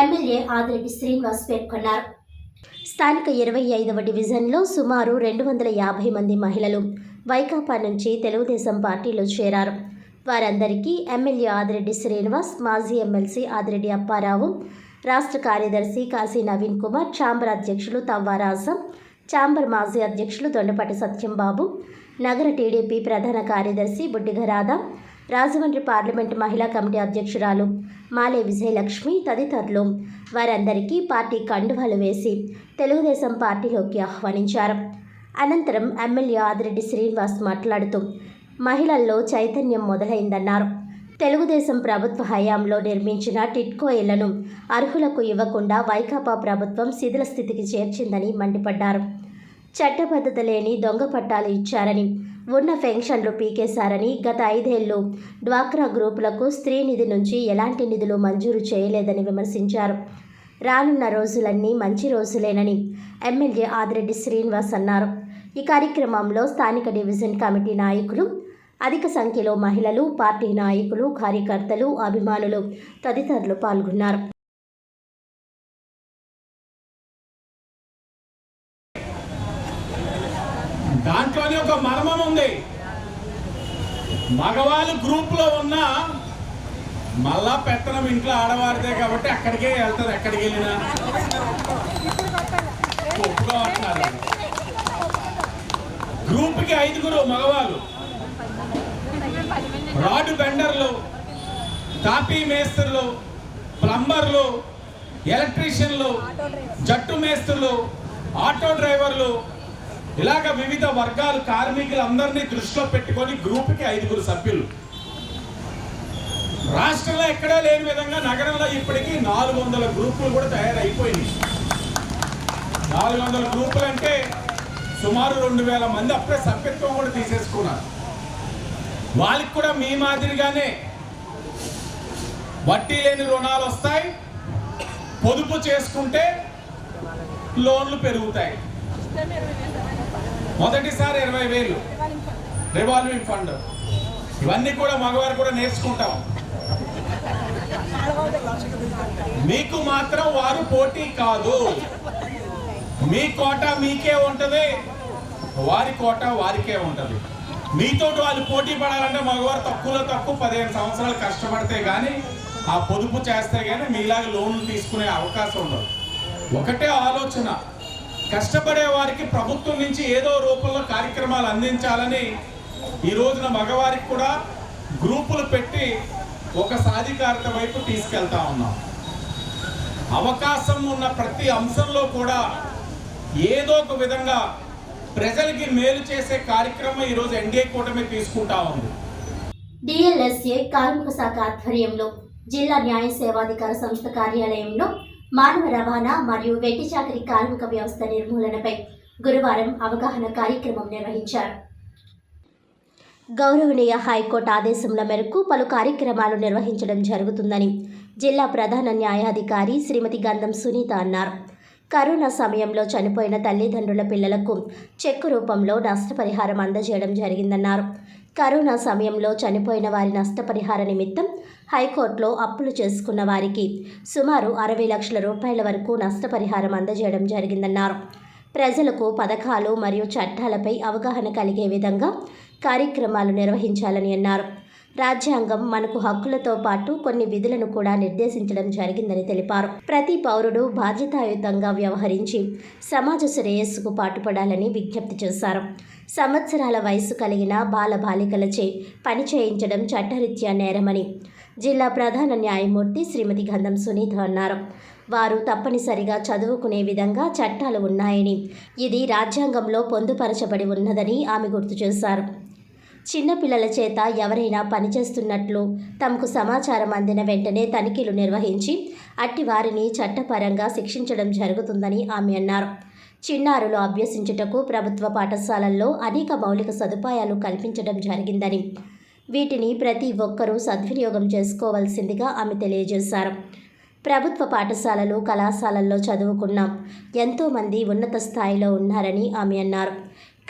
ఎమ్మెల్యే ఆదిరెడ్డి శ్రీనివాస్ పేర్కొన్నారు. స్థానిక 25వ డివిజన్లో సుమారు 250 మంది మహిళలు వైకాపా నుంచి తెలుగుదేశం పార్టీలో చేరారు. వారందరికీ ఎమ్మెల్యే ఆదిరెడ్డి శ్రీనివాస్, మాజీ ఎమ్మెల్సీ ఆదిరెడ్డి అప్పారావు, రాష్ట్ర కార్యదర్శి కాశీ నవీన్ కుమార్, ఛాంబర్ అధ్యక్షులు తవ్వారాజం, ఛాంబర్ మాజీ అధ్యక్షులు దొండపాటి సత్యంబాబు, నగర టీడీపీ ప్రధాన కార్యదర్శి బుడ్డిగరాధ, రాజమండ్రి పార్లమెంటు మహిళా కమిటీ అధ్యక్షురాలు మాలే విజయలక్ష్మి తదితరులు వారందరికీ పార్టీ కండువాలు వేసి తెలుగుదేశం పార్టీలోకి ఆహ్వానించారు. అనంతరం ఎమ్మెల్యే ఆదిరెడ్డి శ్రీనివాస్ మాట్లాడుతూ మహిళల్లో చైతన్యం మొదలైందన్నారు. తెలుగుదేశం ప్రభుత్వ హయాంలో నిర్మించిన టిట్కో ఇళ్లను అర్హులకు ఇవ్వకుండా వైకాపా ప్రభుత్వం శిథిల స్థితికి చేర్చిందని మండిపడ్డారు. చట్టబద్ధత లేని దొంగ పట్టాలు ఇచ్చారని, ఉన్న పెన్షన్లు పీకేశారని, గత 5 ఏళ్లు డ్వాక్రా గ్రూపులకు స్త్రీ నిధి నుంచి ఎలాంటి నిధులు మంజూరు చేయలేదని విమర్శించారు. రానున్న రోజులన్నీ మంచి రోజులేనని ఎమ్మెల్యే ఆదిరెడ్డి శ్రీనివాస్ అన్నారు. ఈ కార్యక్రమంలో స్థానిక డివిజన్ కమిటీ నాయకులు అధిక సంఖ్యలో మహిళలు, పార్టీ నాయకులు, కార్యకర్తలు, అభిమానులు తదితరులు పాల్గొన్నారు. దాంట్లోనే ఒక మర్మం ఉంది. మగవాళ్ళు గ్రూప్ లో ఉన్న మళ్ళా పెత్తనం ఇంట్లో ఆడవారిదే కాబట్టి అక్కడికే వెళ్తారు. ఎక్కడికి వెళ్ళినా ఒప్పుగా అంటున్నారు. గ్రూప్ కి 5 మగవాళ్ళు, రాడ్ బెండర్లు, తాపీ మేస్త్రులు, ప్లంబర్లు, ఎలక్ట్రీషియన్లు, జట్టు మేస్త్రులు, ఆటో డ్రైవర్లు, ఇలాగ వివిధ వర్గాలు కార్మికులందరినీ దృష్టిలో పెట్టుకొని గ్రూప్కి 5 సభ్యులు. రాష్ట్రంలో ఎక్కడా లేని విధంగా నగరంలో ఇప్పటికీ 400 గ్రూపులు కూడా తయారైపోయినాయి. 400 గ్రూపులు అంటే సుమారు 2000 మంది అప్పుడే సభ్యత్వం కూడా తీసేసుకున్నారు. వాళ్ళకి కూడా మీ మాదిరిగానే వడ్డీ లేని రుణాలు వస్తాయి, పొదుపు చేసుకుంటే లోన్లు పెరుగుతాయి. మొదటిసారి 20,000 రివాల్వింగ్ ఫండ్, ఇవన్నీ కూడా మగవారు కూడా నేర్చుకుంటాం. మీకు మాత్రం వారు పోటీ కాదు. మీ కోట మీకే ఉంటది, వారి కోట వారికే ఉంటది. మీతో వాళ్ళు పోటీ పడాలంటే మగవారు తక్కువలో తక్కువ 15 సంవత్సరాలు కష్టపడితే కానీ, ఆ పొదుపు చేస్తే కానీ మీలాగా లోన్లు తీసుకునే అవకాశం ఉండదు. ఒకటే ఆలోచన, కష్టపడే వారికి ప్రభుత్వం నుంచి ఏదో రూపంలో కార్యక్రమాలు అందించాలని ఈ రోజున మగవారికి కూడా గ్రూపులు పెట్టి ఒక సాధికారత వైపు తీసుకెళ్తా ఉన్నాం. అవకాశం ఉన్న ప్రతి అంశంలో కూడా ఏదో ఒక విధంగా ప్రజలకి మేలు చేసే కార్యక్రమం ఈరోజు ఎన్డీఏ కూటమి తీసుకుంటా ఉంది. డిఎల్ఎస్ఏ కార్మిక శాఖ ఆధ్వర్యంలో జిల్లా న్యాయ సేవాధికార సంస్థ కార్యాలయంలో మానవ రవాణా మరియు వెట్టి చాకరీ కార్మిక వ్యవస్థ నిర్మూలనపై గురువారం అవగాహన కార్యక్రమం నిర్వహించారు. గౌరవనీయ హైకోర్టు ఆదేశముల మేరకు పలు కార్యక్రమాలు నిర్వహించడం జరుగుతుందని జిల్లా ప్రధాన న్యాయాధికారి శ్రీమతి గంధం సునీత అన్నారు. కరోనా సమయంలో చనిపోయిన తల్లిదండ్రుల పిల్లలకు చెక్కు రూపంలో నష్టపరిహారం అందజేయడం జరిగిందన్నారు. కరోనా సమయంలో చనిపోయిన వారి నష్టపరిహార నిమిత్తం హైకోర్టులో అప్పులు చేసుకున్న వారికి సుమారు 60 లక్షల రూపాయల వరకు నష్టపరిహారం అందజేయడం జరిగిందన్నారు. ప్రజలకు పథకాలు మరియు చట్టాలపై అవగాహన కలిగే విధంగా కార్యక్రమాలు నిర్వహించాలని అన్నారు. రాజ్యాంగం మనకు హక్కులతో పాటు కొన్ని విధులను కూడా నిర్దేశించడం జరిగిందని తెలిపారు. ప్రతి పౌరుడు బాధ్యతాయుతంగా వ్యవహరించి సమాజ శ్రేయస్సుకు పాటుపడాలని విజ్ఞప్తి చేశారు. సంవత్సరాల వయసు కలిగిన బాలబాలికలచే పని చేయించడం చట్టరీత్యా నేరమని జిల్లా ప్రధాన న్యాయమూర్తి శ్రీమతి గంధం సునీత అన్నారు. వారు తప్పనిసరిగా చదువుకునే విధంగా చట్టాలు ఉన్నాయని, ఇది రాజ్యాంగంలో పొందుపరచబడి ఉన్నదని ఆమె గుర్తు చేశారు. చిన్నపిల్లల చేత ఎవరైనా పనిచేస్తున్నట్లు తమకు సమాచారం అందిన వెంటనే తనిఖీలు నిర్వహించి అట్టి వారిని చట్టపరంగా శిక్షించడం జరుగుతుందని ఆమె అన్నారు. చిన్నారులు అభ్యసించుటకు ప్రభుత్వ పాఠశాలల్లో అనేక మౌలిక సదుపాయాలు కల్పించడం జరిగిందని, వీటిని ప్రతి ఒక్కరూ సద్వినియోగం చేసుకోవాల్సిందిగా ఆమె తెలియజేశారు. ప్రభుత్వ పాఠశాలలు, కళాశాలల్లో చదువుకున్న ఎంతోమంది ఉన్నత స్థాయిలో ఉన్నారని ఆమె అన్నారు.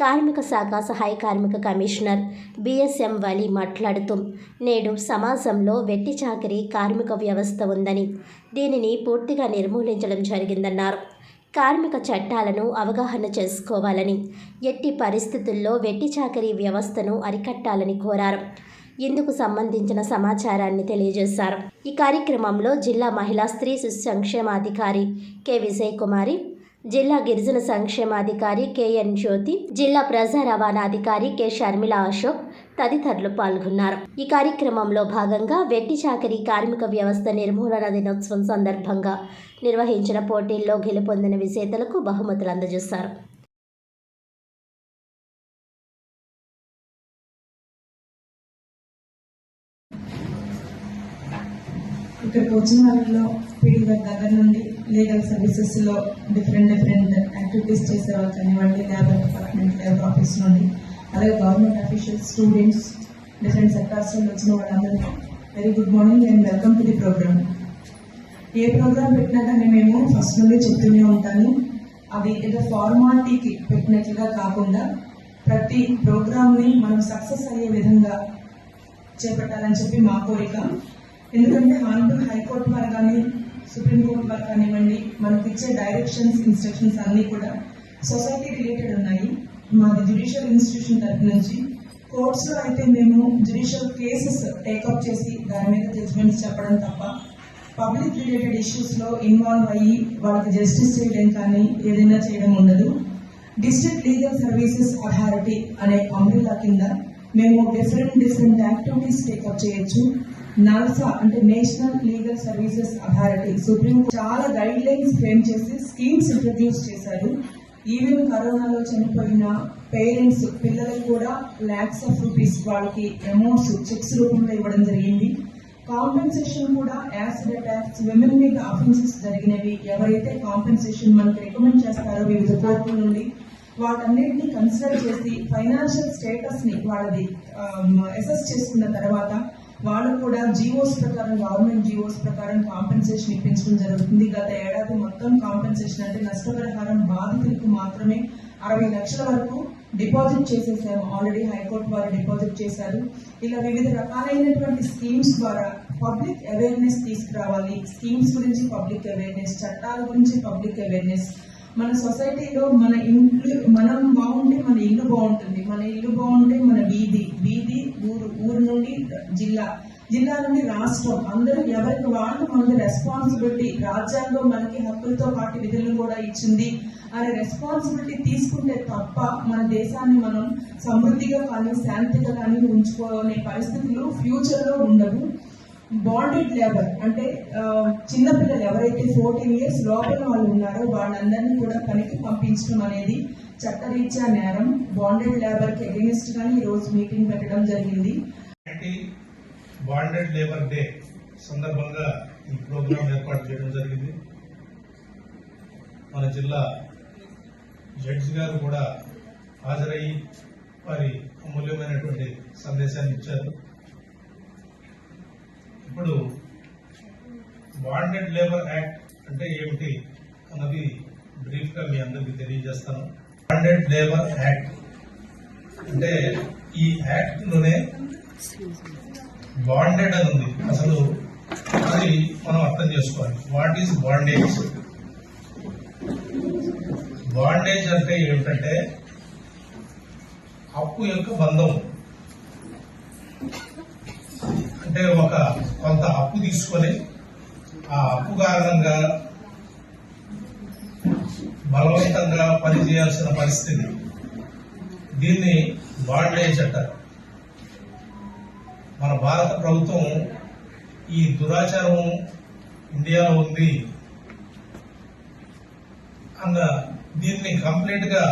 కార్మిక శాఖ సహాయ కార్మిక కమిషనర్ బిఎస్ఎం వలి మాట్లాడుతూ, నేడు సమాజంలో వెట్టి చాకిరీ కార్మిక వ్యవస్థ ఉందని, దీనిని పూర్తిగా నిర్మూలించడం జరిగిందన్నారు. కార్మిక చట్టాలను అవగాహన చేసుకోవాలని, ఎట్టి పరిస్థితుల్లో వెట్టి చాకిరీ వ్యవస్థను అరికట్టాలని కోరారు. ఇందుకు సంబంధించిన సమాచారాన్ని తెలియజేశారు. ఈ కార్యక్రమంలో జిల్లా మహిళా స్త్రీ శిశు సంక్షేమాధికారి కె విజయకుమారి, జిల్లా గిరిజన సంక్షేమాధికారి కెఎన్ జ్యోతి, జిల్లా ప్రజా రవాణా అధికారి కె షర్మిల అశోక్ తదితరులు పాల్గొన్నారు. ఈ కార్యక్రమంలో భాగంగా వెట్టి చాకిరీ కార్మిక వ్యవస్థ నిర్మూలన దినోత్సవం సందర్భంగా నిర్వహించిన పోటీల్లో గెలుపొందిన విజేతలకు బహుమతులు అందజేశారు. ఇక్కడికి వచ్చిన వాళ్ళలో పీడీ దగ్గర నుండి లీగల్ సర్వీసెస్లో డిఫరెంట్ యాక్టివిటీస్ చేసే వాళ్ళు కానివ్వండి, లేబర్ డిపార్ట్మెంట్, లేబర్ ఆఫీస్ నుండి, అలాగే government officials, students, different sectors నుండి వచ్చిన వాళ్ళందరికీ very good morning and welcome to the programme. ఏ ప్రోగ్రామ్ పెట్టినా కానీ మేము ఫస్ట్ నుండి చెప్తూనే ఉంటాను, అవి ఏదో ఫార్మాలిటీకి పెట్టినట్లుగా కాకుండా ప్రతి ప్రోగ్రామ్ని మనం సక్సెస్ అయ్యే విధంగా చేపట్టాలని చెప్పి మా కోరిక. ఎందుకంటే హానరబుల్ హైకోర్టు వారు కానీ సుప్రీంకోర్టు వారు కానివ్వండి మనకి ఇచ్చే డైరెక్షన్స్ ఇన్స్ట్రక్షన్స్ అన్నీ కూడా సొసైటీ రిలేటెడ్ ఉన్నాయి. మాది జ్యుడిషియల్ ఇన్స్టిట్యూషన్ తరఫు నుంచి కోర్ట్స్ లో అయితే మేము జ్యుడిషియల్ కేసెస్ టేకప్ చేసి దాని మీద జడ్జ్మెంట్స్ చెప్పడం తప్ప పబ్లిక్ రిలేటెడ్ ఇష్యూస్ లో ఇన్వాల్వ్ అయ్యి వాళ్ళకి జస్టిస్ చేయడం కానీ ఏదైనా చేయడం ఉండదు. డిస్ట్రిక్ట్ లీగల్ సర్వీసెస్ అథారిటీ అనే అంబ్రెల్లా కింద మేము డిఫరెంట్ యాక్టివిటీస్ టేకప్ చేయొచ్చు. నల్సా అంటే national legal services authority supreme చాలా గైడ్ లైన్స్ ఫ్రేమ్ చేసి స్కీమ్స్ ఇంట్రడ్యూస్ చేశారు. ఈవెన్ కరోనాలో చనిపోయిన పేరెంట్స్ పిల్లలకు కూడా lakhs of rupees వాళ్ళకి అమౌంట్స్ చెక్స్ రూపంలో ఇవ్వడం జరిగింది. కాంపెన్సేషన్ కూడా యాసిడ్ అటాక్స్ విమెన్ మీద అఫెన్సెస్ జరిగినవి ఎవరైతే కాంపెన్సేషన్ మనకు రికమెండ్ చేస్తారో వివిధ కోర్టుల నుండి వాటన్నిటిని కన్సిడర్ చేసి ఫైనాన్షియల్ స్టేటస్ ని వాళ్ళది అసెస్ చేసుకున్న తర్వాత వాళ్ళు కూడా జీవోస్ ప్రకారం గవర్నమెంట్ జీవోస్ ప్రకారం కాంపెన్సేషన్ ఇప్పించడం జరుగుతుంది. గత ఏడాది మొత్తం కాంపెన్సేషన్ అంటే నష్టపరిహారం బాధితులకు మాత్రమే 60 లక్షల వరకు డిపాజిట్ చేసేసాము. ఆల్రెడీ హైకోర్టు వారు డిపాజిట్ చేశారు. ఇలా వివిధ రకాలైనటువంటి స్కీమ్స్ ద్వారా పబ్లిక్ అవేర్నెస్ తీసుకురావాలి. స్కీమ్స్ గురించి పబ్లిక్ అవేర్నెస్, చట్టాల గురించి పబ్లిక్ అవేర్నెస్. మన సొసైటీలో మన ఇంట్లో మనం బాగుంటే మన ఇల్లు బాగుంటుంది, మన ఇల్లు బాగుంటే మన వీధి ఊరు నుండి జిల్లా నుండి రాష్ట్రం అందరూ ఎవరికి వాళ్ళు మనది రెస్పాన్సిబిలిటీ. రాజ్యాంగం మనకి హక్కులతో పాటు విధులను కూడా ఇచ్చింది అనే రెస్పాన్సిబిలిటీ తీసుకుంటే తప్ప మన దేశాన్ని మనం సమృద్ధిగా కానీ శాంతిగా కానీ ఉంచుకోనే పరిస్థితులు ఫ్యూచర్ లో ఉండవు. బాండెడ్ లేబర్ అంటే చిన్నపిల్లలు ఎవరైతే 14 years లోపల వాళ్ళు ఉన్నారో వాళ్ళందరినీ కూడా పనికి పంపించడం అనేది చట్టరీత్యా నేరం. బాండెడ్ లేబర్ కి అగెనిస్ట్ గానీ ఈ రోజు మీటింగ్ పెట్టడం జరిగింది. బాండెడ్ లేబర్ డే సందర్భంగా ఈ ప్రోగ్రాం ఏర్పాటు చేయడం జరిగింది. మన జిల్లా జడ్జి గారు కూడా హాజరయ్యి వారి అమూల్యమైనటువంటి సందేశాన్ని ఇచ్చారు. ఇప్పుడు బాండెడ్ లేబర్ యాక్ట్ అంటే ఏమిటి అన్నది బ్రీఫ్ గా మీ అందరికీ తెలియజేస్తాను. బాండెడ్ లేబర్ యాక్ట్ అంటే ఈ యాక్ట్ లోనే బాండెడ్ అని ఉంది. అసలు అది మనం అర్థం చేసుకోవాలి. What is bondage? బాండేజ్ అంటే ఏమిటంటే అప్పు యొక్క బంధం. అంటే కొంత అప్పు తీసుకొని ఆ అప్పు కారణంగా బలవంతంగా పనిచేయాల్సిన పరిస్థితి, దీన్ని బాండేజ్ అంటారు. మన భారత ప్రభుత్వం ఈ దురాచారం ఇండియాలో ఉంది అన్న దీన్ని కంప్లీట్ గా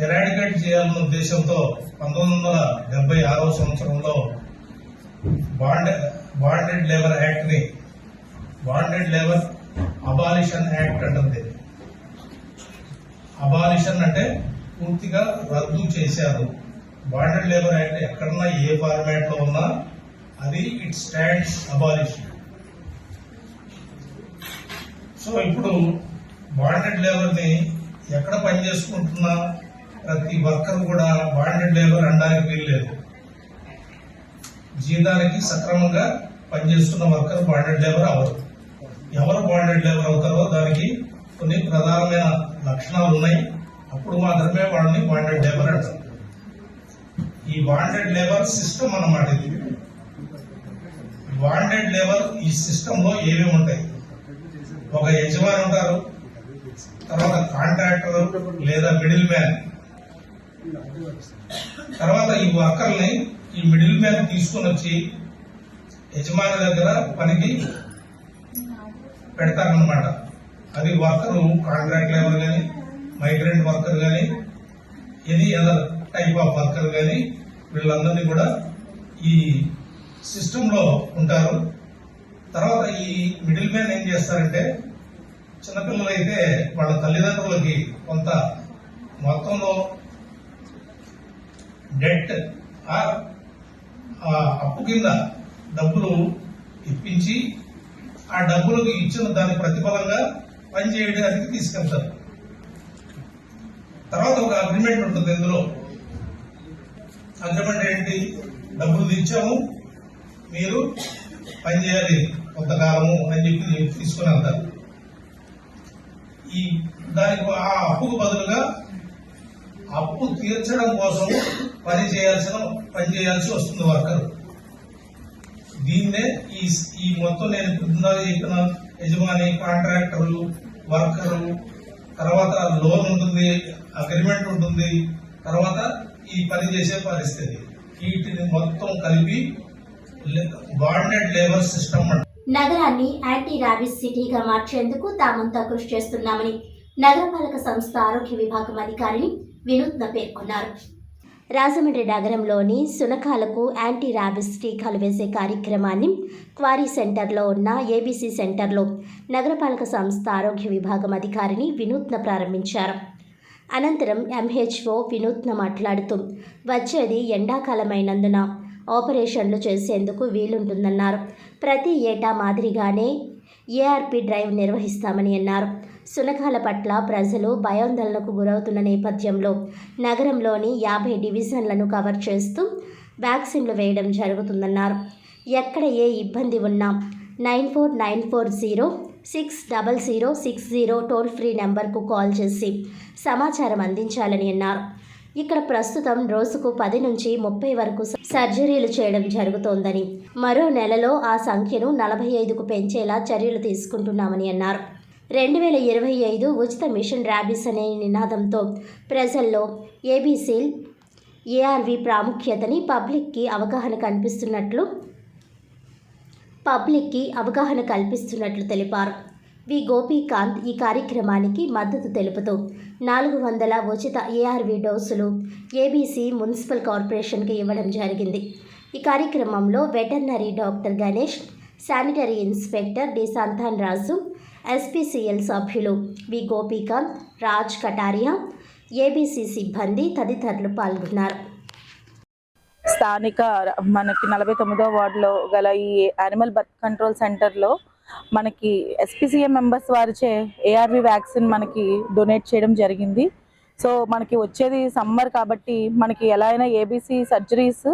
ఎరాడికేట్ చేయాలన్న ఉద్దేశంతో 1976వ సంవత్సరంలో బాండెడ్ లేబర్ యాక్ట్ ని బాండెడ్ లేబర్ అబాలిషన్ యాక్ట్ అంటుంది. అబాలిషన్ అంటే పూర్తిగా రద్దు చేశారు. బాండెడ్ లేబర్ యాక్ట్ ఎక్కడన్నా ఏ ఫార్మాట్ లో ఉన్నా అది ఇట్ స్టాండ్స్ అబాలిషన్. సో ఇప్పుడు బాండెడ్ లేబర్ ని ఎక్కడ పనిచేసుకుంటున్నా ప్రతి వర్కర్ కూడా బాండెడ్ లేబర్ అనడానికి వీల్లేదు. జీతానికి సక్రమంగా పనిచేస్తున్న వర్కర్ బాండెడ్ లేబర్ అవరు. ఎవరు బాండెడ్ లేబర్ అవుతారో దానికి కొన్ని ప్రధానమైన లక్షణాలు ఉన్నాయి. అప్పుడు మాత్రమే వాళ్ళని బాండెడ్ లేబర్ అంటారు. ఈ బాండెడ్ లేబర్ సిస్టమ్ అన్నమాట. ఇది బాండెడ్ లేబర్ ఈ సిస్టమ్ లో ఏమేమి ఉంటాయి? ఒక యజమాని ఉంటారు, తర్వాత కాంట్రాక్టర్ లేదా మిడిల్ మ్యాన్, తర్వాత ఈ వర్కర్ని ఈ మిడిల్ మ్యాన్ తీసుకుని వచ్చి యజమాని దగ్గర పనికి పెడతారన్నమాట. అది వర్కరు కాంట్రాక్ట్ లేబర్ కానీ మైగ్రెంట్ వర్కర్ కానీ any other type of worker కానీ వీళ్ళందరినీ కూడా ఈ సిస్టమ్ లో ఉంటారు. తర్వాత ఈ మిడిల్ మ్యాన్ ఏం చేస్తారంటే చిన్నపిల్లలు అయితే వాళ్ళ తల్లిదండ్రులకి కొంత మొత్తంలో డెట్ అప్పు కింద డబ్బులు ఇప్పించి ఆ డబ్బులకు ఇచ్చిన దాని ప్రతిఫలంగా పనిచేయడానికి తీసుకెళ్తారు. తర్వాత ఒక అగ్రిమెంట్ ఉంటుంది. ఇందులో అగ్రిమెంట్ ఏంటి? డబ్బులు ఇచ్చాము, మీరు పని చేయాలి కొంతకాలము అని చెప్పి తీసుకుని వెళ్తారు. దానికి ఆ అప్పుకు బదులుగా అప్పు తీర్చడం కోసం పని చేయాల్సి వస్తుంది వర్కర్. దీన్నే ఈ మొత్తం నేను ఇందాక చెప్పిన యజమాని, కాంట్రాక్టర్లు, వర్కరు, తర్వాత లోన్ ఉంటుంది, అగ్రిమెంట్ ఉంటుంది, తర్వాత ఈ పని చేసే పరిస్థితి, వీటిని మొత్తం కలిపి బాండెడ్ లేబర్ సిస్టమ్. నగరాన్ని యాంటీ ర్యాబిస్ సిటీగా మార్చేందుకు తామంతా కృషి చేస్తున్నామని నగరపాలక సంస్థ ఆరోగ్య విభాగం అధికారిని వినూత్న పేర్కొన్నారు. రాజమండ్రి నగరంలోని సునకాలకు యాంటీ ర్యాబిస్ టీకాలు వేసే కార్యక్రమాన్ని క్వారీ సెంటర్లో ఉన్న ఏబీసీ సెంటర్లో నగరపాలక సంస్థ ఆరోగ్య విభాగం అధికారిని వినూత్న ప్రారంభించారు. అనంతరం ఎంహెచ్ఓ వినూత్న మాట్లాడుతూ వచ్చేది ఎండాకాలమైనందున ఆపరేషన్లు చేసేందుకు వీలుంటుందన్నారు. ప్రతి ఏటా మాదిరిగానే ఏఆర్పి డ్రైవ్ నిర్వహిస్తామని అన్నారు. సునకాల పట్ల ప్రజలు భయాందోళనకు గురవుతున్న నేపథ్యంలో నగరంలోని 50 డివిజన్లను కవర్ చేస్తూ వ్యాక్సిన్లు వేయడం జరుగుతుందన్నారు. ఎక్కడ ఏ ఇబ్బంది ఉన్నా 9494060060 టోల్ ఫ్రీ నెంబర్కు కాల్ చేసి సమాచారం అందించాలని అన్నారు. ఇక్కడ ప్రస్తుతం రోజుకు 10 నుంచి 30 వరకు సర్జరీలు చేయడం జరుగుతోందని, మరో నెలలో ఆ సంఖ్యను 45కు పెంచేలా చర్యలు తీసుకుంటున్నామని అన్నారు. 2025 ఉచిత మిషన్ ర్యాబిస్ అనే నినాదంతో ప్రజల్లో ఏబీసీ ఏఆర్వి ప్రాముఖ్యతని పబ్లిక్కి అవగాహన కల్పిస్తున్నట్లు తెలిపారు. వి గోపీకాంత్ ఈ కార్యక్రమానికి మద్దతు తెలుపుతూ 400 ఉచిత ఏఆర్వి డోసులు ఏబీసీ మున్సిపల్ కార్పొరేషన్కి ఇవ్వడం జరిగింది. ఈ కార్యక్రమంలో veterinary doctor Ganesh, sanitary inspector D Santhan Raju, SPCL సభ్యులు వి గోపీకాంత్, రాజ్ కటారియా, ఏబీసీ సిబ్బంది తదితరులు పాల్గొన్నారు. స్థానిక మనకి 49వ వార్డులో గల ఈ యానిమల్ బర్త్ కంట్రోల్ సెంటర్లో మనకి ఎస్పీసీఎం మెంబర్స్ వారిచే ఏఆర్వి వ్యాక్సిన్ మనకి డొనేట్ చేయడం జరిగింది. సో మనకి వచ్చేది సమ్మర్ కాబట్టి మనకి ఎలా అయినా ఏబీసీ సర్జరీస్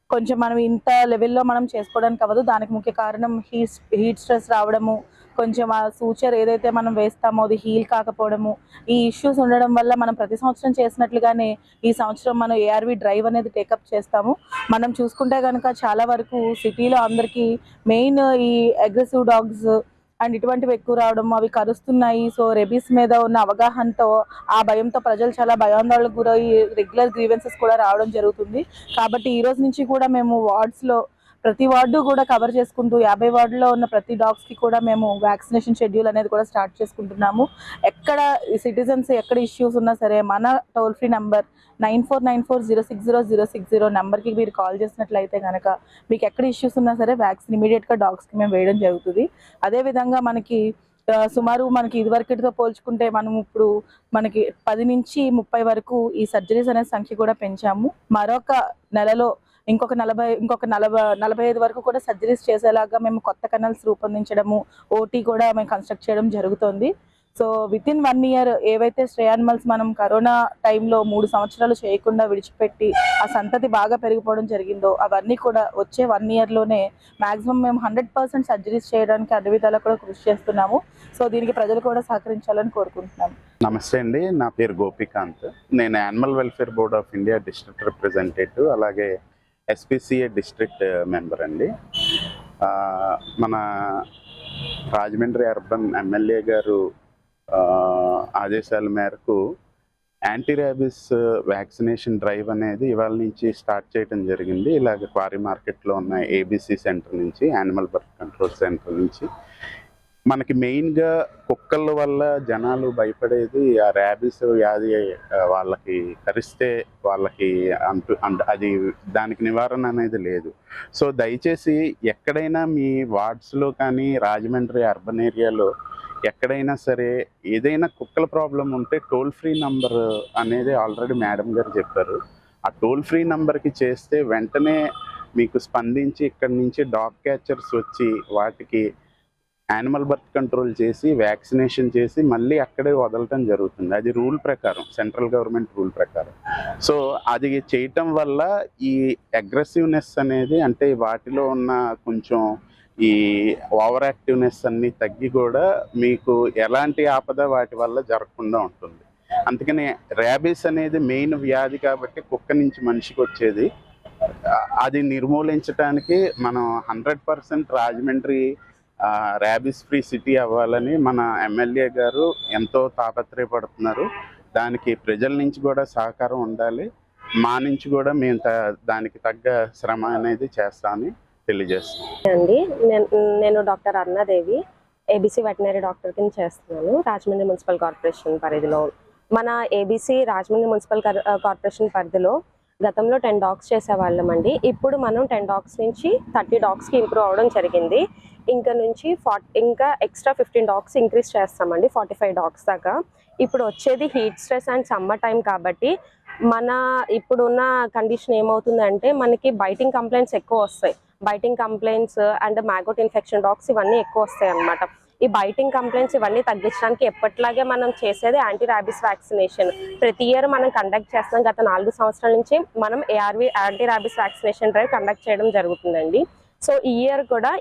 కొంచెం మనం ఇంత లెవెల్లో మనం చేసుకోవడానికి అవ్వదు. దానికి ముఖ్య కారణం హీట్ స్ట్రెస్ రావడము, కొంచెం ఆ సూచర్ ఏదైతే మనం వేస్తామో అది హీల్ కాకపోవడము, ఈ ఇష్యూస్ ఉండడం వల్ల మనం ప్రతి సంవత్సరం చేసినట్లుగానే ఈ సంవత్సరం మనం ఏఆర్వి డ్రైవ్ అనేది టేకప్ చేస్తాము. మనం చూసుకుంటే కనుక చాలా వరకు సిటీలో అందరికీ మెయిన్ ఈ అగ్రెసివ్ డాగ్స్ అండ్ ఇటువంటివి ఎక్కువ రావడం, అవి కరుస్తున్నాయి. సో రెబీస్ మీద ఉన్న అవగాహనతో ఆ భయంతో ప్రజలు చాలా భయాందోళనకు గురయ్యి రెగ్యులర్ గ్రీవెన్సెస్ కూడా రావడం జరుగుతుంది. కాబట్టి ఈ రోజు నుంచి కూడా మేము వార్డ్స్లో ప్రతి వార్డు కూడా కవర్ చేసుకుంటూ 50 వార్డులో ఉన్న ప్రతి డాగ్స్కి కూడా మేము వ్యాక్సినేషన్ షెడ్యూల్ అనేది కూడా స్టార్ట్ చేసుకుంటున్నాము. ఎక్కడ సిటిజన్స్ ఎక్కడ ఇష్యూస్ ఉన్నా సరే మన టోల్ ఫ్రీ నెంబర్ 9494060060 నెంబర్కి మీరు కాల్ చేసినట్లయితే కనుక మీకు ఎక్కడ ఇష్యూస్ ఉన్నా సరే వ్యాక్సిన్ ఇమీడియట్గా డాగ్స్కి మేము వేయడం జరుగుతుంది. అదేవిధంగా మనకి సుమారు మనకి ఇదివరకటితో పోల్చుకుంటే మనం ఇప్పుడు మనకి 10 నుంచి 30 వరకు ఈ సర్జరీస్ అనే సంఖ్య కూడా పెంచాము. మరొక నెలలో ఇంకొక 45 వరకు కూడా సర్జరీస్ చేసేలాగా మేము కొత్త కెనాల్స్ రూపొందించడము, ఓటీ కూడా మేము కన్స్ట్రక్ట్ చేయడం జరుగుతుంది. సో వితిన్ 1 ఇయర్ ఏవైతే స్ట్రే యానిమల్స్ మనం కరోనా టైంలో 3 సంవత్సరాలు చేయకుండా విడిచిపెట్టి ఆ సంతతి బాగా పెరిగిపోవడం జరిగిందో అవన్నీ కూడా వచ్చే 1 ఇయర్లోనే మ్యాక్సిమం మేము 100% సర్జరీస్ చేయడానికి అన్ని విధాలా కూడా కృషి చేస్తున్నాము. సో దీనికి ప్రజలు కూడా సహకరించాలని కోరుకుంటున్నాము. నమస్తే అండి, నా పేరు గోపీకాంత్. నేను animal welfare board of India district representative, అలాగే ఎస్పీసీఏ డిస్ట్రిక్ట్ మెంబర్ అండి. మన రాజమండ్రి అర్బన్ ఎమ్మెల్యే గారు ఆదేశాల మేరకు యాంటీ ర్యాబిస్ వ్యాక్సినేషన్ డ్రైవ్ అనేది ఇవాళ నుంచి స్టార్ట్ చేయడం జరిగింది. ఇలాగ క్వారీ మార్కెట్లో ఉన్న ఏబీసీ సెంటర్ నుంచి, యానిమల్ బర్త్ కంట్రోల్ సెంటర్ నుంచి మనకి మెయిన్గా కుక్కల వల్ల జనాలు భయపడేది ఆ ర్యాబిస్ వ్యాధి వాళ్ళకి కరిస్తే వాళ్ళకి అది దానికి నివారణ అనేది లేదు. సో దయచేసి ఎక్కడైనా మీ వార్డ్స్లో కానీ రాజమండ్రి అర్బన్ ఏరియాలో ఎక్కడైనా సరే ఏదైనా కుక్కల ప్రాబ్లం ఉంటే టోల్ ఫ్రీ నంబర్ అనేది ఆల్రెడీ మేడం గారు చెప్పారు. ఆ టోల్ ఫ్రీ నంబర్కి చేస్తే వెంటనే మీకు స్పందించి ఇక్కడి నుంచి డాగ్ క్యాచర్స్ వచ్చి వాటికి యానిమల్ బర్త్ కంట్రోల్ చేసి వ్యాక్సినేషన్ చేసి మళ్ళీ అక్కడే వదలటం జరుగుతుంది. అది రూల్ ప్రకారం, సెంట్రల్ గవర్నమెంట్ రూల్ ప్రకారం. సో అది చేయటం వల్ల ఈ అగ్రెసివ్నెస్ అనేది, అంటే వాటిలో ఉన్న కొంచెం ఈ ఓవర్ యాక్టివ్నెస్ అన్నీ తగ్గి కూడా మీకు ఎలాంటి ఆపద వాటి వల్ల జరగకుండా ఉంటుంది. అందుకని ర్యాబీస్ అనేది మెయిన్ వ్యాధి కాబట్టి కుక్క నుంచి మనిషికి వచ్చేది. అది నిర్మూలించడానికి మనం 100% రాజమండ్రి ర్యాబీస్ ఫ్రీ సిటీ అవ్వాలని మన ఎమ్మెల్యే గారు ఎంతో తాపత్రయపడుతున్నారు. దానికి ప్రజల నుంచి కూడా సహకారం ఉండాలి. మా నుంచి కూడా మేము దానికి తగ్గ శ్రమ అనేది చేస్తామని తెలియజేస్తాం అండి. నేను doctor Aruna Devi, ABC veterinary doctor కింద చేస్తున్నాను రాజమండ్రి మున్సిపల్ కార్పొరేషన్ పరిధిలో. మన ఏబీసీ రాజమండ్రి మున్సిపల్ కార్పొరేషన్ పరిధిలో గతంలో 10 డాగ్స్ చేసేవాళ్ళమండి. ఇప్పుడు మనం 10 డాగ్స్ నుంచి 30 డాగ్స్కి ఇంప్రూవ్ అవ్వడం జరిగింది. ఇంకా నుంచి ఇంకా ఎక్స్ట్రా 15 డాగ్స్ ఇంక్రీజ్ చేస్తామండి, 45 డాగ్స్ దాకా. ఇప్పుడు వచ్చేది heat stress and summer time కాబట్టి మన ఇప్పుడున్న కండిషన్ ఏమవుతుందంటే మనకి బైటింగ్ కంప్లైంట్స్ ఎక్కువ వస్తాయి. Biting complaints and maggot infection dogs ఇవన్నీ ఎక్కువ వస్తాయి అన్నమాట. ఈ బైటింగ్ కంప్లైంట్స్ ఇవన్నీ తగ్గించడానికి ఎప్పటిలాగే మనం చేసేది యాంటీ ర్యాబీస్ వ్యాక్సినేషన్. ప్రతి ఇయర్ మనం కండక్ట్ చేస్తున్నాం. గత 4 సంవత్సరాల నుంచి మనం ARV anti rabies vaccination drive conduct చేయడం జరుగుతుందండి. సో ఈ ఇయర్ కూడా,